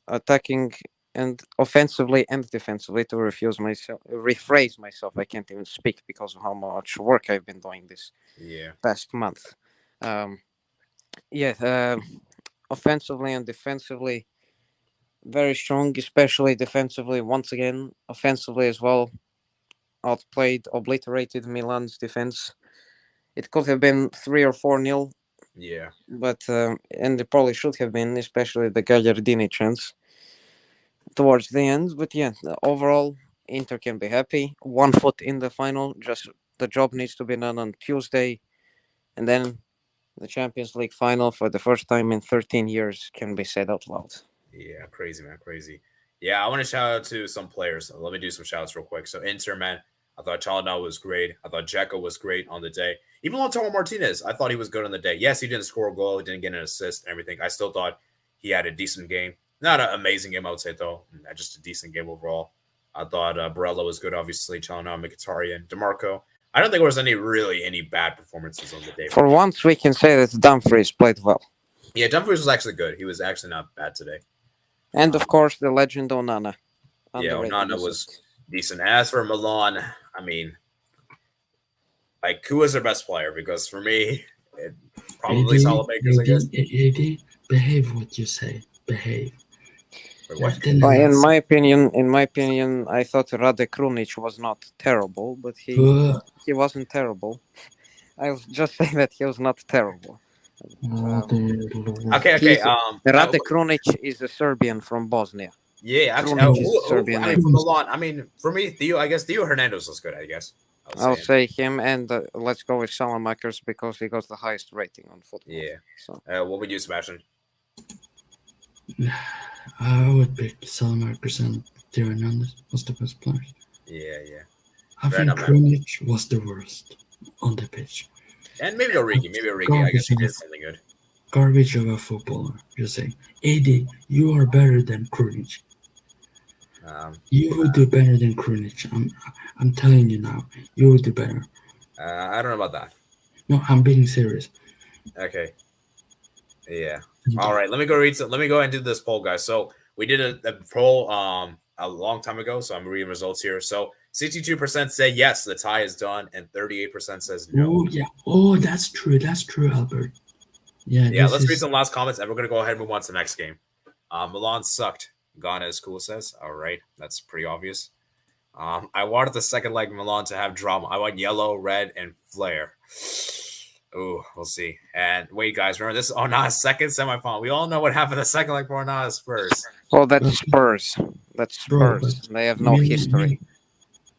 attacking and offensively and defensively. To rephrase myself, I can't even speak because of how much work I've been doing this past month. Offensively and defensively, very strong, especially defensively. Once again, offensively as well, outplayed, obliterated Milan's defense. It could have been 3 or 4-0. Yeah. But and it probably should have been, especially the Gagliardini chance towards the end. But yeah, overall, Inter can be happy. 1 foot in the final. Just the job needs to be done on Tuesday, and then the Champions League final for the first time in 13 years can be said out loud. Yeah, crazy, man, crazy. Yeah, I want to shout out to some players. Let me do some shout outs real quick. So Inter, man, I thought Chalana was great. I thought Dzeko was great on the day. Even Lautaro Martinez, I thought he was good on the day. Yes, he didn't score a goal. He didn't get an assist and everything. I still thought he had a decent game. Not an amazing game, I would say, though. Just a decent game overall. I thought Barella was good, obviously. Chalana, Mkhitaryan, DeMarco. I don't think there was any bad performances on the day. For once, we can say that Dumfries played well. Yeah, Dumfries was actually good. He was actually not bad today. And, of course, the legend Onana. Yeah, Onana was decent. As for Milan, I mean, like, who was their best player? Because for me, probably Salamakers, I guess. Behave what you say. Behave. In my opinion, I thought Rade Krunic was not terrible, but he wasn't terrible. I'll just say that he was not terrible. Okay. Rade Krunic is a Serbian from Bosnia. Yeah, actually, Serbian. From Milan. I mean, for me, Theo Hernandez was good, I guess. I'll say him, and let's go with Salamakers because he got the highest rating on football. Yeah. So, what would you, Sebastian? I would pick Salamakers and Theo Hernandez was the best players. Yeah. I think Krunic was the worst on the pitch. And maybe Origi. I guess he did something good. Garbage of a footballer. Just saying. AD, you are better than Krunic. You will do better than Krunic. I'm telling you now. You will do better. I don't know about that. No, I'm being serious. Okay. Yeah. All right. Let me go and do this poll, guys. So we did a poll. a long time ago, so I'm reading results here. So 62% say yes, the tie is done, and 38% says no. Oh yeah. Oh, that's true. That's true, Albert. Yeah. Yeah, this let's read is some last comments, and we're gonna go ahead and move on to the next game. Milan sucked. Ghana is cool, says. All right, that's pretty obvious. I wanted the second leg Milan to have drama. I want yellow, red, and flair. Ooh, we'll see. And wait, guys, remember this is Onana's second semifinal. We all know what happened the second leg for Onana's Spurs. Well, that's Spurs. That's Bro, Spurs. but They have no history.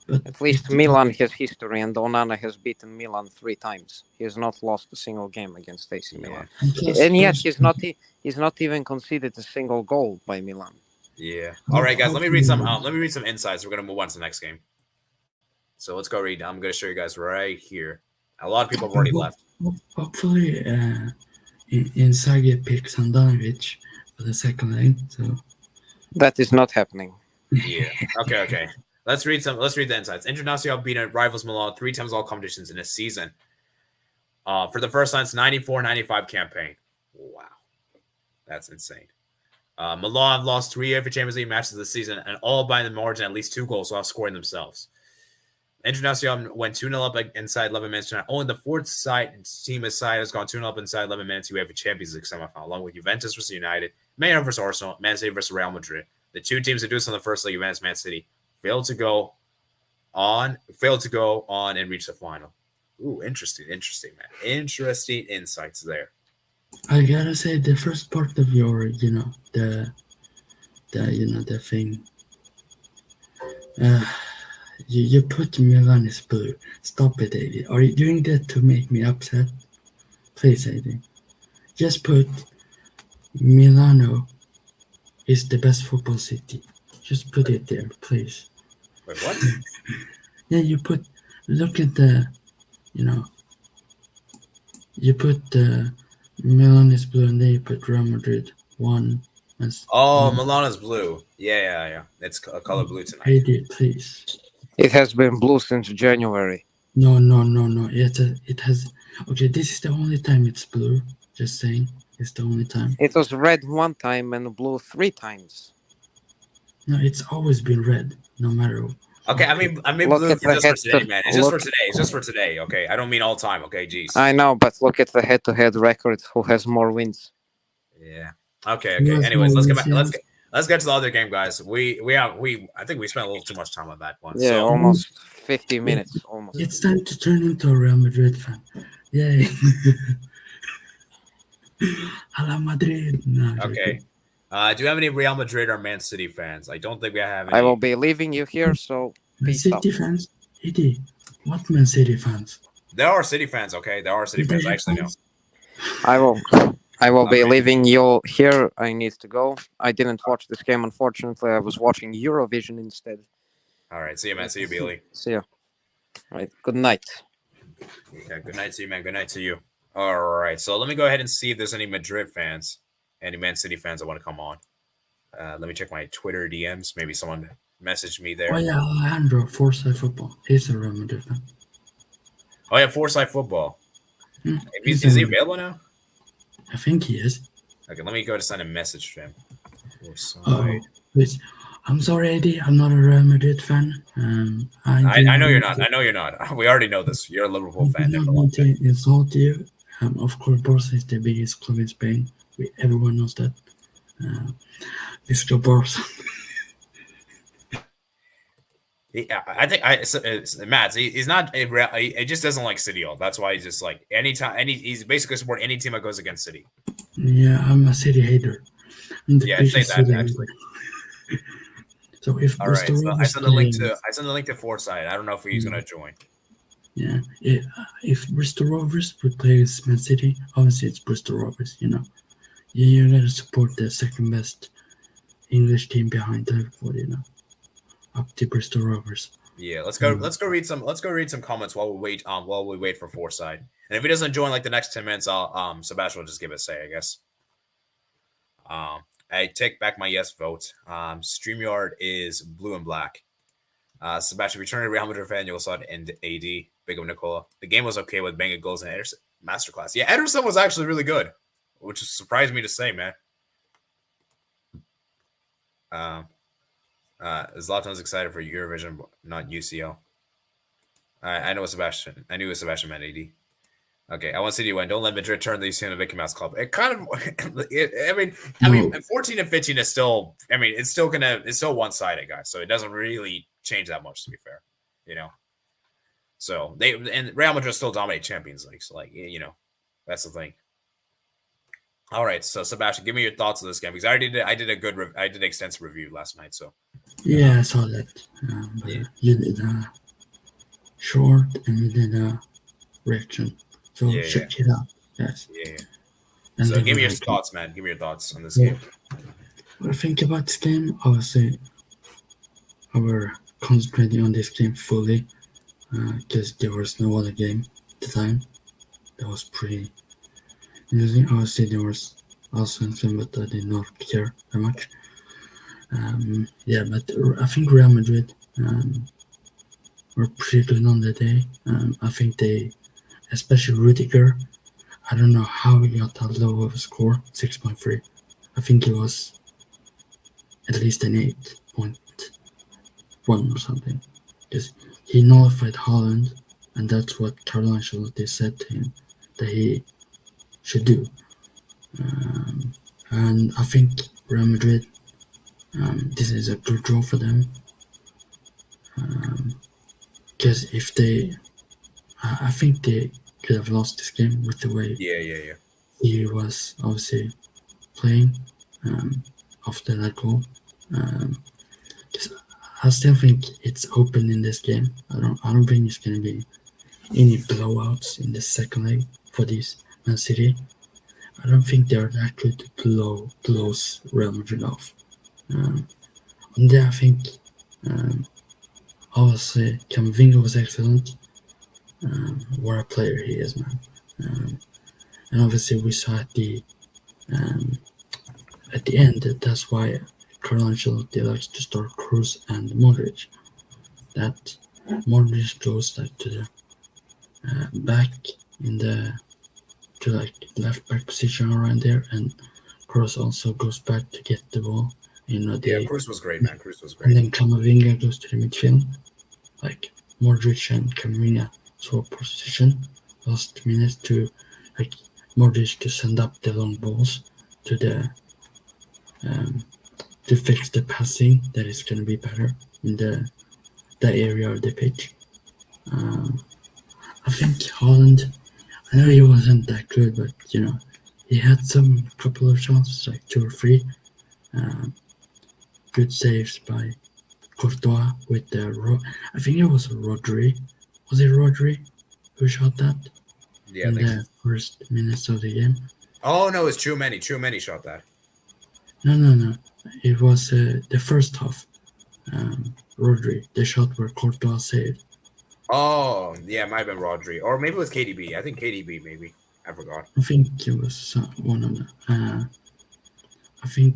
But At least Milan has history, and Onana has beaten Milan 3 times. He has not lost a single game against AC Milan, and yet he's not even conceded a single goal by Milan. Yeah. All right, guys. Let me read some. Let me read some insights. We're gonna move on to the next game. So let's go read. I'm gonna show you guys right here. A lot of people have already left. Hopefully, Inzaghi picks Handanovic for the second leg. So That is not happening. Yeah. Okay. Let's read the insights. Internazionale beat rivals Milan 3 times all competitions in a season. For the first time, it's 94-95 campaign. Wow, that's insane. Milan lost 3 UEFA Champions League matches this season, and all by the margin at least 2 goals while scoring themselves. Internazionale went 2-0 up inside 11 minutes tonight. Only the fourth team side has gone 2-0 up inside 11 minutes. UEFA Champions League semifinal, along with Juventus versus United, Man United versus Arsenal, Man City versus Real Madrid. The 2 teams that do this on the first leg, Juventus, Man City, failed to go on and reach the final. Ooh, interesting, man. Interesting insights there. I gotta say, the first part of your, the thing. You put Milan is blue. Stop it, AD. Are you doing that to make me upset? Please, AD. Just put Milano is the best football city. Just put it there, please. Wait, what? Yeah, look at the, you put the Milan is blue and then you put Real Madrid 1. Milan is blue. Yeah. It's a color blue tonight. AD, please. It has been blue since January. No. It has. Okay, this is the only time it's blue. Just saying, it's the only time. It was red 1 time and blue 3 times. No, it's always been red, no matter. Okay, I mean, Look blue at the just for today, head- man. It's just for today. It's just for today. Okay, I don't mean all time. Okay, jeez. I know, but look at the head-to-head record. Who has more wins? Yeah. Okay. Yes, Anyways, let's get back. yes. Let's get to the other game, guys. I think we spent a little too much time on that one. Yeah, So, almost 50 minutes. Almost. It's time to turn into a Real Madrid fan. Yay! Hala Madrid. No, okay. Do you have any Real Madrid or Man City fans? I don't think we have any. I will be leaving you here, so Man peace City out. fans. Eddie, what Man City fans? There are City fans. Okay, there are City fans. I actually know. I will be Okay. leaving you here. I need to go. I didn't watch this game, unfortunately. I was watching Eurovision instead. All right. See you, man. See you, Billy. See you. Right. Good night. Yeah, good night to you, man. Good night to you. All right. So let me go ahead and see if there's any Madrid fans, any Man City fans that want to come on. Let me check my Twitter DMs. Maybe someone messaged me there. Oh yeah, Alejandro, Foresight Football. He's a Real Madrid fan. Oh, yeah, Foresight Football. He's Is he a- available now? I think he is. Okay, let me go to send a message to him. Oh, Foresight. please. I'm sorry, Eddie. I'm not a Real Madrid fan. I know you're not. I know you're not. We already know this. You're a Liverpool I fan. do not Never want mind. to insult you. Of course, Barca is the biggest club in Spain. Everyone knows that. Mr. Barca. I think it's Matt. He's not. He just doesn't like City. All that's why he's just like he's basically support any team that goes against City. Yeah, I'm a City hater. I'm the Yeah, biggest say that City actually. hater. So if All right. Bristol So I Rovers sent the link plays- to Foresight. I don't know if he's gonna join. Yeah, if Bristol Rovers would play against Man City, obviously it's Bristol Rovers. You gotta support the second best English team behind Liverpool. Up to Bristol Rovers. Yeah, let's go read some comments while we wait for Foresight. And if he doesn't join like the next 10 minutes, I'll Sebastian will just give it a say, I guess. I take back my yes vote. Streamyard is blue and black. Sebastian, returning to Real Madrid fan, you saw it in AD. Big up Nicola. The game was okay with banging goals and Ederson masterclass. Yeah, Ederson was actually really good, which surprised me to say, man. Zlatan's excited for Eurovision, not UCL. I know Sebastian. I knew it was Sebastian meant AD. Okay, I want City to win. Don't let Madrid turn the UCL into a Mickey Mouse club. It kind of, I mean, 14 and 15 is still. I mean, it's still one sided, guys. So it doesn't really change that much, to be fair. So and Real Madrid still dominate Champions League. So that's the thing. All right, so Sebastian, give me your thoughts on this game because I did an extensive review last night. So yeah, I saw that. You did a short and you did a reaction. So check it out. Yes. Yeah. And so give me your thoughts, man. Give me your thoughts on this game. What I think about this game, obviously, I were concentrating on this game fully because there was no other game at the time. That was pretty interesting. Obviously, there was also something, but I did not care that much. But I think Real Madrid were pretty good on the day. I think they, especially Rudiger, I don't know how he got that low of a score, 6.3. I think it was at least an 8.1 or something. Because he nullified Haaland, and that's what Carlo Ancelotti said to him that he should do. And I think Real Madrid, this is a good draw for them. Because if they, I think they could have lost this game with the way he was obviously playing after that goal. Because I still think it's open in this game. I don't think it's going to be any blowouts in the second leg for this Man City. I don't think they're that good to close Real Madrid off. On there, I think obviously Camavinga was excellent. What a player he is, man. And obviously we saw at the end that's why Carlo Ancelotti likes to start Kroos and Modric. That Modric goes like to the back to left back position around there, and Kroos also goes back to get the ball. Kroos was great, man. Kroos was great. And then Camavinga goes to the midfield. Like Modric and Camavinga swap position last minute to Modric to send up the long balls to the to fix the passing that is going to be better in the area of the pitch. I think Haaland, I know he wasn't that good, but he had some couple of chances, like 2 or 3. Good saves by Courtois with the I think it was Rodri. Was it Rodri who shot that? Yeah, in the first minutes of the game. Oh no, it's Tchouameni. Tchouameni shot that. No. It was the first half. Rodri, the shot where Courtois saved. Oh, yeah, it might have been Rodri. Or maybe it was KDB. I think KDB, maybe. I forgot. I think it was one of them. I think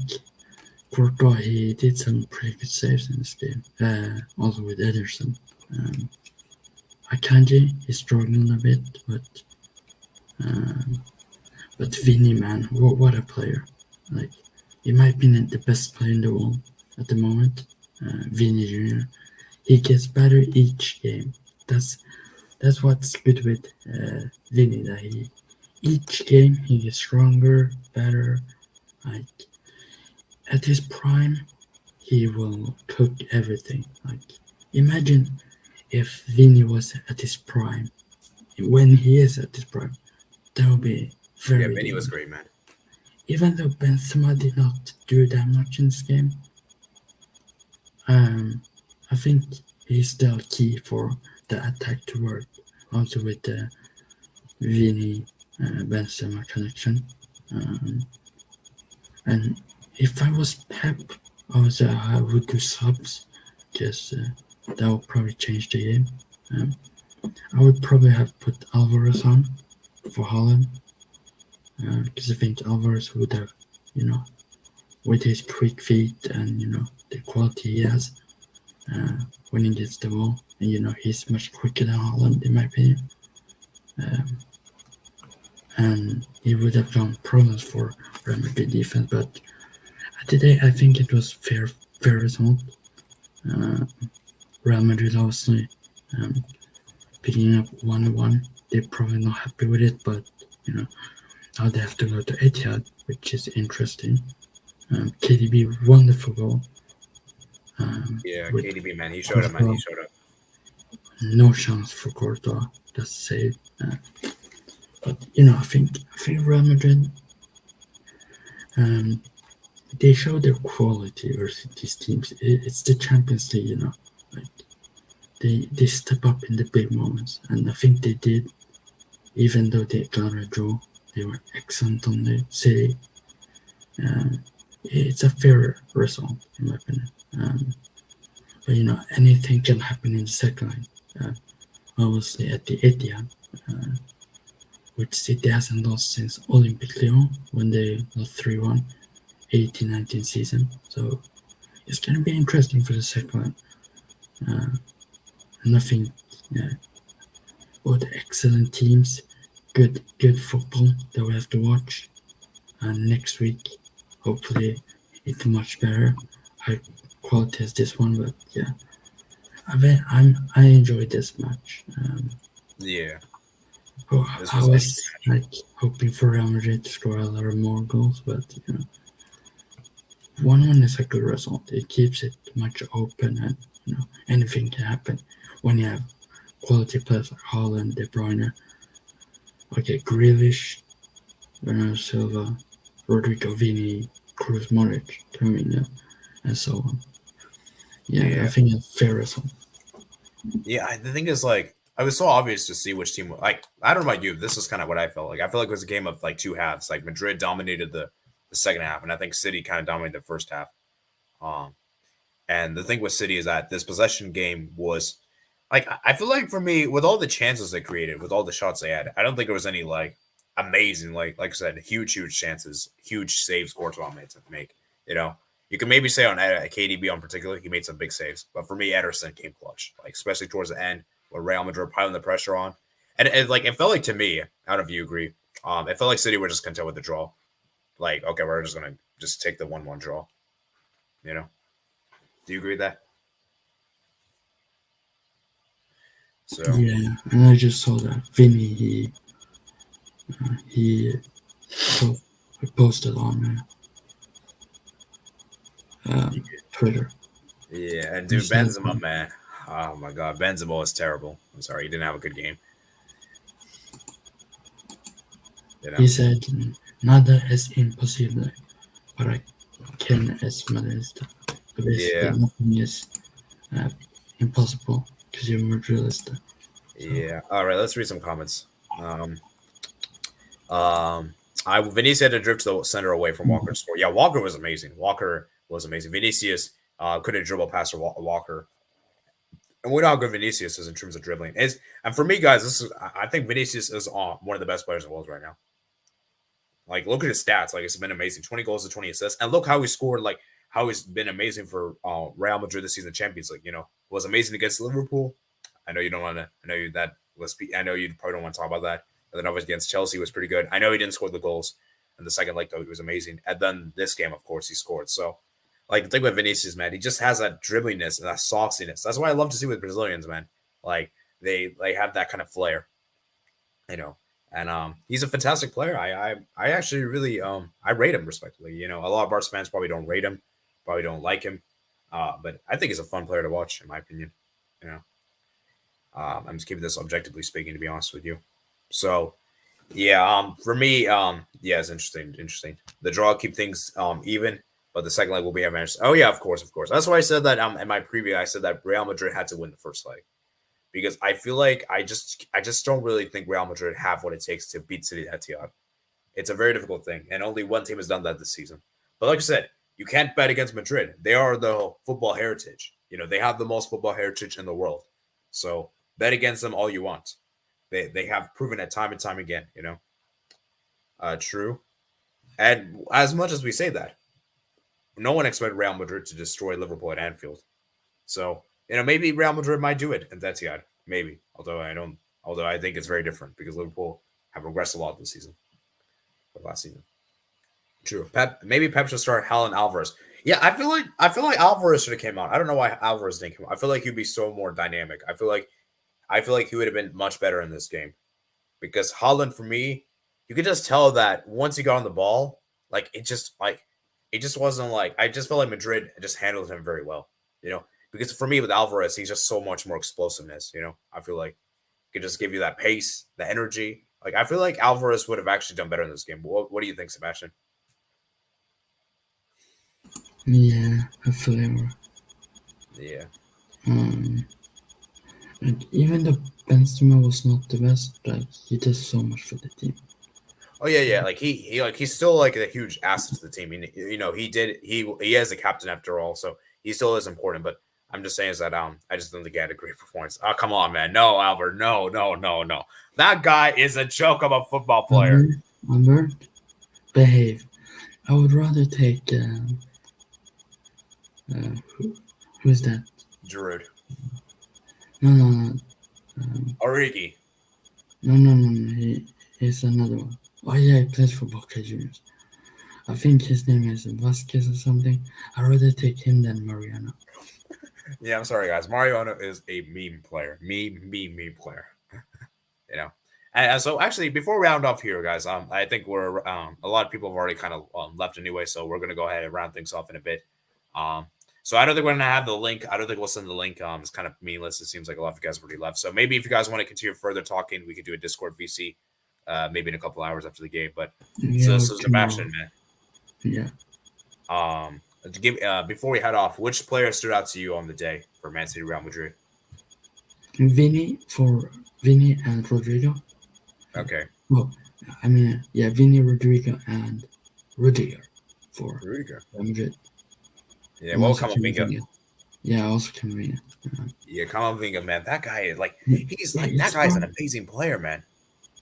Courtois, he did some pretty good saves in this game. Also with Ederson. Akanji, he's struggling a bit, but Vinny, man, what a player. Like, he might be the best player in the world at the moment. Vinny Jr. He gets better each game. That's what's good with Vinny, that each game he gets stronger, better. Like, at his prime, he will cook everything. Like, imagine if Vinny was at his prime. When he is at his prime, that would be very good. Yeah, Vinny was great, man. Even though Benzema did not do that much in this game, I think he's still key for the attack to work. Also with the Vinny Benzema connection. And if I was Pep, I would do subs, because that would probably change the game. I would probably have put Alvarez on for Haaland, because I think Alvarez would have, with his quick feet and the quality he has when he gets the ball, and he's much quicker than Haaland in my opinion, and he would have done problems for Real Madrid defense. But today I think it was fair result. Real Madrid obviously picking up 1-1. They're probably not happy with it, but now they have to go to Etihad, which is interesting. KDB, wonderful goal. Yeah, with KDB, man, he showed up, man. He showed up. No chance for Courtois. That's safe. But I think Real Madrid, they show their quality versus these teams. It's the Champions League, like they step up in the big moments, and I think they did. Even though they got a draw, they were excellent on the City. It's a fair result, in my opinion. But anything can happen in the second leg. Obviously, at the Etihad, which City hasn't lost since Olympic Lyon when they lost 3-1, 18-19 season. So it's going to be interesting for the second leg. And I think both excellent teams, good football that we have to watch. And next week, hopefully, it's much better. High quality as this one, but yeah, I enjoyed this match. Yeah. I was hoping for Real Madrid to score a lot more goals, but 1-1 is a good result. It keeps it much open, and anything can happen when you have quality players like Haaland, De Bruyne, Grealish, Bernardo Silva, Rodrigo, Vini, Cruz, Modric, Firmino, and so on. Yeah, I think it's fair result. Yeah, the thing is, it was so obvious to see which team. I don't know about you. This is kind of what I felt like. I feel like it was a game of two halves. Like Madrid dominated the second half, and I think City kind of dominated the first half. And the thing with City is that this possession game was I feel like for me, with all the chances they created, with all the shots they had, I don't think there was any amazing like I said, huge chances, huge saves Courtois made to make. You can maybe say on KDB in particular, he made some big saves, but for me, Ederson came clutch, especially towards the end where Real Madrid piling the pressure on, and it felt like to me, I don't know if you agree, it felt like City were just content with the draw, okay, we're just gonna just take the 1-1 draw, Do you agree with that? So yeah, and I just saw that Vinny he posted on Twitter. Yeah, and dude, Benzema, man, oh my God, Benzema is terrible. I'm sorry, he didn't have a good game. He said, "Nada es imposible, para quien es madridista." Nothing is impossible because you're Madridista. Yeah. All right, let's read some comments. Vinicius had to drift to the center away from Walker to score. Yeah, Walker was amazing. Vinicius couldn't dribble past Walker. And we know how good Vinicius is in terms of dribbling. And for me, guys, I think Vinicius is one of the best players in the world right now. Look at his stats. It's been amazing. 20 goals to 20 assists. And look how he scored, how he's been amazing for Real Madrid this season, Champions League. Was amazing against Liverpool. I know you don't want to. I know you probably don't want to talk about that. And then obviously against Chelsea was pretty good. I know he didn't score the goals in the second leg though. He was amazing. And then this game, of course, he scored. So, the thing with Vinicius, man, he just has that dribbliness and that sauciness. That's what I love to see with Brazilians, man. They have that kind of flair, And he's a fantastic player. I actually really I rate him respectively. A lot of Barca fans probably don't rate him, probably don't like him, but I think he's a fun player to watch, in my opinion. I'm just keeping this objectively speaking, to be honest with you. So, yeah, for me, yeah, it's interesting. The draw keep things even, but the second leg will be a match. Oh yeah, of course. That's why I said that in my preview. I said that Real Madrid had to win the first leg because I feel like I just don't really think Real Madrid have what it takes to beat City at Etihad. It's a very difficult thing, and only one team has done that this season. But like I said, you can't bet against Madrid. They are the football heritage. They have the most football heritage in the world. So bet against them all you want. They have proven it time and time again, True. And as much as we say that, no one expected Real Madrid to destroy Liverpool at Anfield. So, maybe Real Madrid might do it in Etihad. Maybe. Although I think it's very different because Liverpool have regressed a lot this season. Last season. True. Pep should start Haaland Alvarez. Yeah, I feel like Alvarez should have came out. I don't know why Alvarez didn't come out. I feel like he'd be so more dynamic. I feel like he would have been much better in this game because Haaland, for me, you could just tell that once he got on the ball, it just wasn't like I just felt like Madrid just handled him very well, because for me with Alvarez, he's just so much more explosiveness. I feel like he could just give you that pace, the energy. Like I feel like Alvarez would have actually done better in this game. What do you think, Sebastian? Yeah, I feel Yeah. Like even though Benzema was not the best, like he does so much for the team. Oh yeah. Like he's still like a huge asset to the team. He is a captain after all, so he still is important. But I'm just saying is that I just don't think he had a great performance. Oh come on, man, no Albert, no. That guy is a joke of a football player. Albert, behave. I would rather take who's that? Giroud. No. Origi. No. He's another one. Oh yeah, he plays for Boca Juniors. I think his name is Vasquez or something. I'd rather take him than Mariano. Yeah, I'm sorry, guys. Mariano is a meme player. Meme player. And so actually, before we round off here, guys, I think we're a lot of people have already kind of left anyway, so we're gonna go ahead and round things off in a bit. So I don't think we're gonna have the link. I don't think we'll send the link. It's kind of meaningless. It seems like a lot of you guys already left. So maybe if you guys want to continue further talking, we could do a Discord VC, maybe in a couple hours after the game. But so Sebastian, man. Yeah. To give before we head off, which player stood out to you on the day for Man City Real Madrid? Vinny and Rodrigo. Okay. Well, I mean, yeah, Vinny, Rodrigo, and Rudiger for Rudiger. Real Madrid. Yeah, well, Camavinga. Yeah, also Camavinga. Yeah, Camavinga, man, that guy is that guy's an amazing player, man.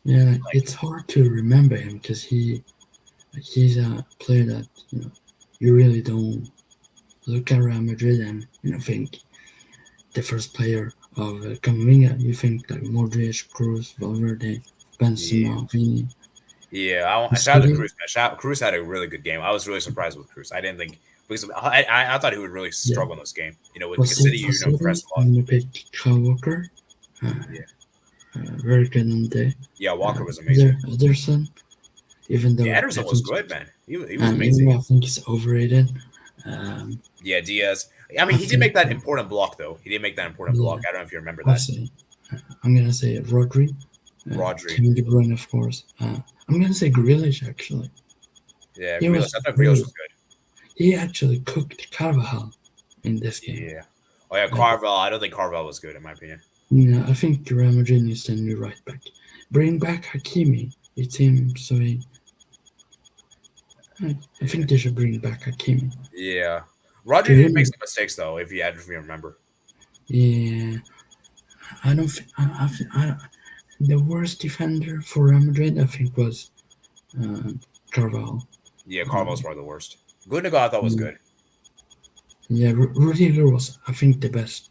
Yeah, it's hard to remember him because he's a player that you really don't look at Real Madrid and think the first player of Camavinga. You think like Modric, Kroos, Valverde, Benzema, Vini. Yeah, shout out to Kroos, man. Kroos had a really good game. I was really surprised with Kroos. I didn't think because I thought he would really struggle in this game. With City, press a lot. You picked Kyle Walker. Very good on the day. Yeah, Walker was amazing. Ederson, even though Ederson was good, man. He was amazing. I think he's overrated. Yeah, Diaz. I mean, he did make that important block, though. He did make that important block. I don't know if you remember that. I'm gonna say Rodri. Kevin De Bruyne, of course. I'm gonna say Grealish, actually. Yeah, Grealish. I thought Grealish was good. He actually cooked Carvajal in this game. Yeah. Oh yeah, Carvajal. I don't think Carvajal was good in my opinion. Yeah, I think Real Madrid needs a new right back. Bring back Hakimi. It seems so. I think they should bring back Hakimi. Yeah, Roger did make some mistakes though. If you remember. Yeah, I don't. The worst defender for Real Madrid, I think, was Carvalho. Yeah, Carvalho's probably the worst. Gundogan I thought was good. Yeah, Rudiger was, I think, the best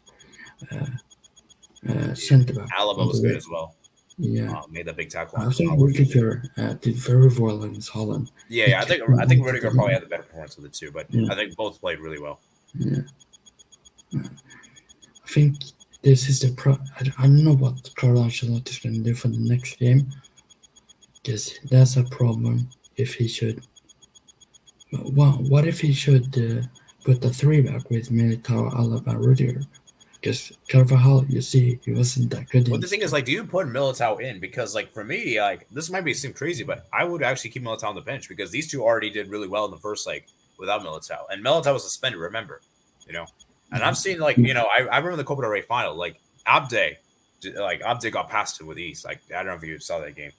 centre back. Alaba was good as well. Yeah, made that big tackle. I think Rudiger did very well against Holland. Yeah, I think Rudiger probably had the better performance of the two, but I think both played really well. Yeah, I think this is the I don't know what Carlo Ancelotti is going to do for the next game, because that's a problem. If he should, what if he should put the 3-back with Militao, Alaba, Rudiger? Because Carvajal, you see, he wasn't that good. But the thing is, do you put Militao in? Because, for me, this might seem crazy, but I would actually keep Militao on the bench because these two already did really well in the first leg without Militao. And Militao was suspended, remember, And I've seen, I remember the Copa del Rey final, Abde got past him with ease. I don't know if you saw that game.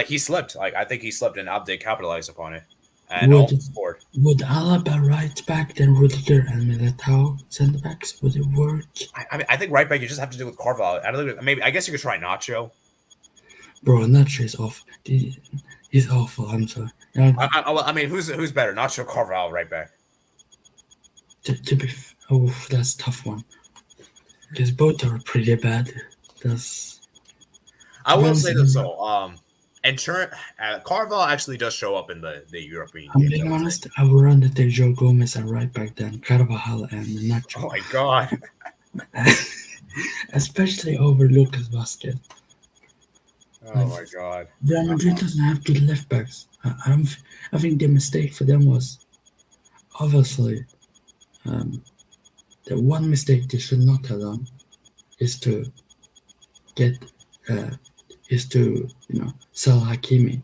He slipped. I think he slipped and Abde capitalized upon it. And almost scored. Would Alaba right back, then Rudiger and Militao centre backs? Would it work? I think right back you just have to do with Carvalho. I guess you could try Nacho. Bro, Nacho is off. He's awful. I'm sorry. Who's better, Nacho or Carvalho right back? That's a tough one. Because both are pretty bad. I will say this though. And Carvalho actually does show up in the European I'm game. being honest, I would run the Joe Gomez at right back then, Carvajal and Nacho. Oh my god. Especially over Lucas Vasquez. Oh my god. Real Madrid doesn't have good left backs. I think the mistake for them was obviously the one mistake they should not have done is to sell Hakimi.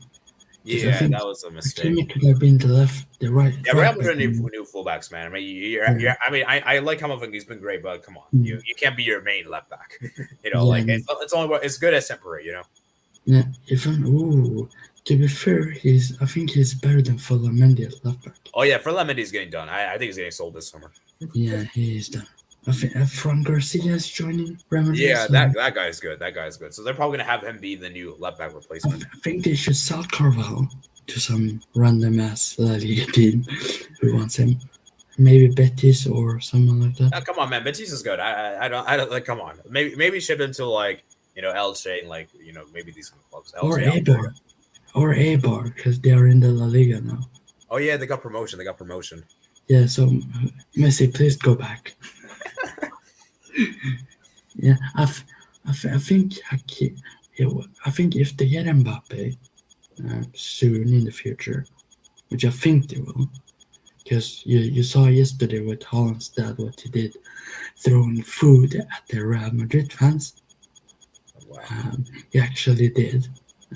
Yeah, that was a mistake. Hakimi could have been the right. Yeah, Real Madrid need new fullbacks, man. I mean, I like Hamavinga. He's been great, but come on, you can't be your main left back. It's only it's good as temporary, Yeah, to be fair, I think he's better than Fulham-Mendy at left back. Oh yeah, Fulham-Mendy's getting done. I think he's getting sold this summer. Yeah, he is done. I think Fran Garcia is joining Real Madrid. Yeah, that guy's good. That guy's good. So they're probably gonna have him be the new left back replacement. I think they should sell Carvalho to some random ass La Liga team who wants him. Maybe Betis or someone like that. Oh, come on, man. Betis is good. I don't like. Come on. Maybe ship him to Elche and maybe these clubs. Elche, or Eibar because they are in the La Liga now. Oh yeah, they got promotion. Yeah, so Messi, please go back. Yeah, I think if they get Mbappe soon in the future, which I think they will, because you saw yesterday with Haaland's dad what he did, throwing food at the Real Madrid fans. Wow. He actually did.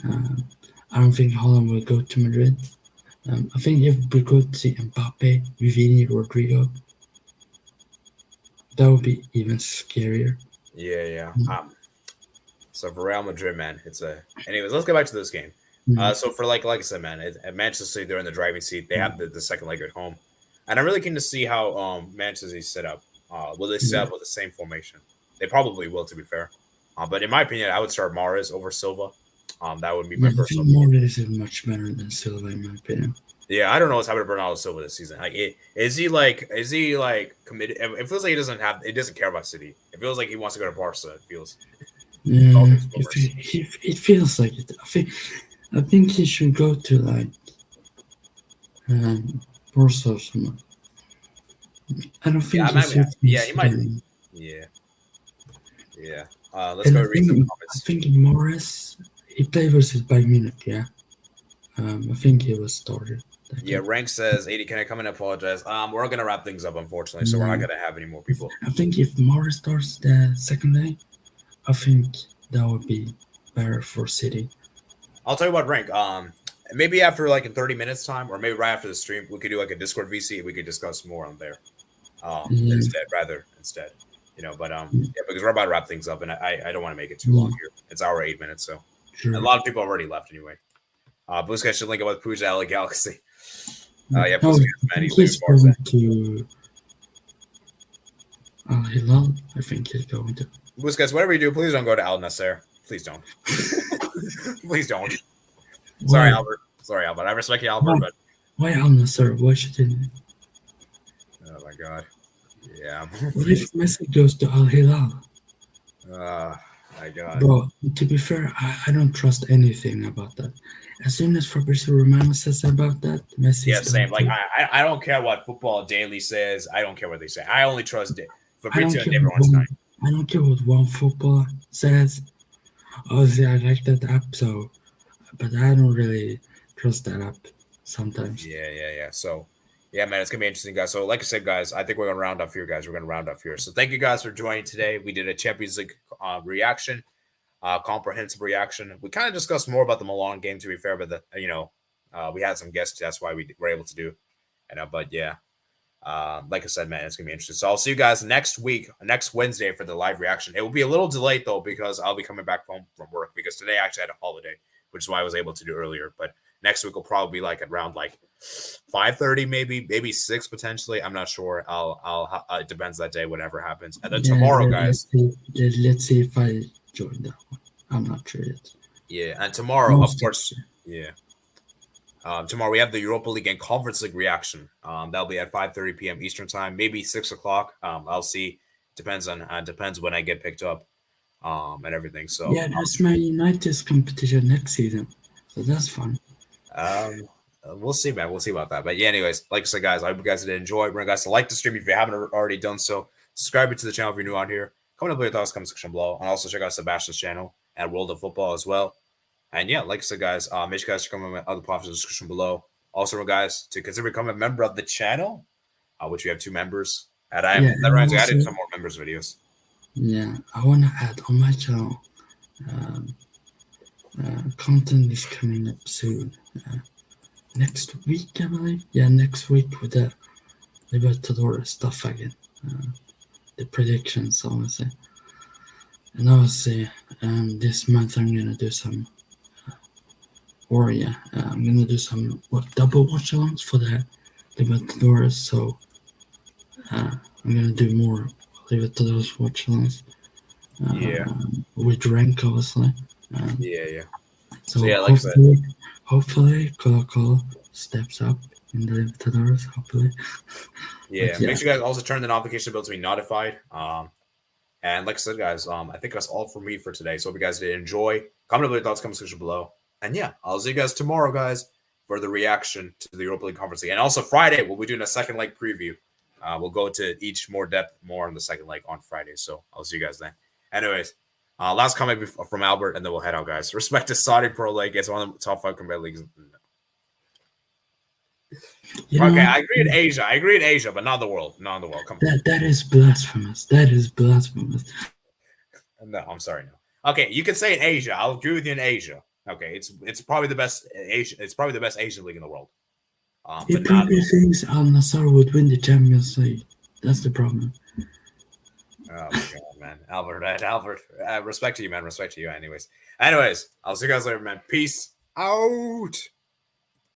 I don't think Haaland will go to Madrid. I think if we could see Mbappe, Vini, Rodrigo, that would be even scarier. Yeah. So for Real Madrid, man, anyways, let's get back to this game. So for like I said, man, at Manchester City, they're in the driving seat. They have the second leg at home, and I'm really keen to see how Manchester City set up. Will they set up with the same formation? They probably will, to be fair. But in my opinion, I would start Mahrez over Silva. That would be my personal. Mahrez is much better than Silva, in my opinion. Yeah, I don't know what's happening to Bernardo Silva this season. Is he committed? It feels like he doesn't care about City. It feels like he wants to go to Barca. It feels. Yeah, it feels like it. I think he should go to Barca or something. I don't think. He might. Yeah. Let's go read some comments. I think Mahrez, he played versus Bayern Munich. Yeah. I think he was started. Yeah, Rank says, 80, can I come and apologize? We're going to wrap things up, unfortunately, so we're not going to have any more people. I think if Mahrez starts the second day, I think that would be better for City. I'll tell you what, Rank. Maybe after in 30 minutes time, or maybe right after the stream, we could do a Discord VC and we could discuss more on there. Instead. Because we're about to wrap things up, and I don't want to make it too long here. It's hour 8 minutes, so a lot of people already left anyway. Blue Sky should link up with Pooja LA Galaxy. Blue Sky, man, he's going to Al Hilal. I think he's going to. Blue Skies, whatever you do, please don't go to Al Nasser. Please don't. Please don't. Sorry, Albert. I respect you, Albert, but why Al Nasser? Why should he? Oh my God. Yeah. What if Messi goes to Al Hilal? My God. Bro, to be fair, I don't trust anything about that. As soon as Fabrizio Romano says about that, Messi. Yeah, same. I don't care what Football Daily says. I don't care what they say. I only trust Fabrizio and David Ornstein. I don't care what one football says. Obviously, I like that app, but I don't really trust that app sometimes. Yeah. So, yeah, man, it's going to be interesting, guys. So, like I said, guys, I think we're going to round off here, guys. We're going to round off here. So, thank you guys for joining today. We did a Champions League reaction. Comprehensive reaction. We kind of discussed more about the Milan game, to be fair, but we had some guests. That's why we were able to do. Like I said, man, it's gonna be interesting. So I'll see you guys next Wednesday for the live reaction. It will be a little delayed though because I'll be coming back home from work because today I actually had a holiday, which is why I was able to do earlier. But next week will probably be around 5:30, maybe 6 potentially. I'm not sure. I'll it depends that day, whatever happens. And then tomorrow, guys. Let's see if I join that one. I'm not sure yet. Yeah, and tomorrow, of course. Yeah. Tomorrow we have the Europa League and Conference League reaction. That'll be at 5:30 p.m. Eastern time, maybe 6 o'clock. I'll see. Depends when I get picked up, and everything. So yeah, that's my United's competition next season. So that's fun. We'll see, man. We'll see about that. But yeah, anyways, like I said, guys, I hope you guys did enjoy. Remember, guys, to like the stream if you haven't already done so. Subscribe to the channel if you're new on here. Comment down below your thoughts, comment section below, and also check out Sebastian's channel at World of Football as well. And yeah, like I said, guys, make sure you guys check out my other platforms in the description below. Also, guys, to consider becoming a member of the channel, which we have 2 members. And I added some more members videos. Yeah, I want to add on my channel. Content is coming up soon. Next week, I believe. Yeah, next week with the Libertadores stuff again. The predictions, honestly. And obviously, this month I'm gonna do some. I'm gonna do some double watch alongs for the Libertadores. So I'm gonna do more Libertadores watch alongs. With rank, obviously. So yeah, like hopefully Colo steps up in the Libertadores, hopefully. Yeah, make sure you guys also turn the notification bell to be notified. And like I said, guys, I think that's all for me for today. So hope you guys did enjoy. Comment your thoughts, comment section below. And yeah, I'll see you guys tomorrow, guys, for the reaction to the Europa League Conference League. And also Friday, we'll be doing a second leg preview. We'll go into each more depth more on the second leg on Friday. So I'll see you guys then. Anyways, last comment from Albert, and then we'll head out, guys. Respect to Saudi Pro League. It's one of the top 5 competitive leagues. Okay, I agree in Asia, but not in the world. Not in the world. Come on. That is blasphemous. That is blasphemous. No, I'm sorry. No. Okay, you can say in Asia. I'll agree with you in Asia. Okay, it's probably the best Asian. It's probably the best Asian league in the world. He probably thinks Al Nassr would win the Champions League. That's the problem. Oh my god, man, Albert. Respect to you, man. Respect to you. Anyways, I'll see you guys later, man. Peace out.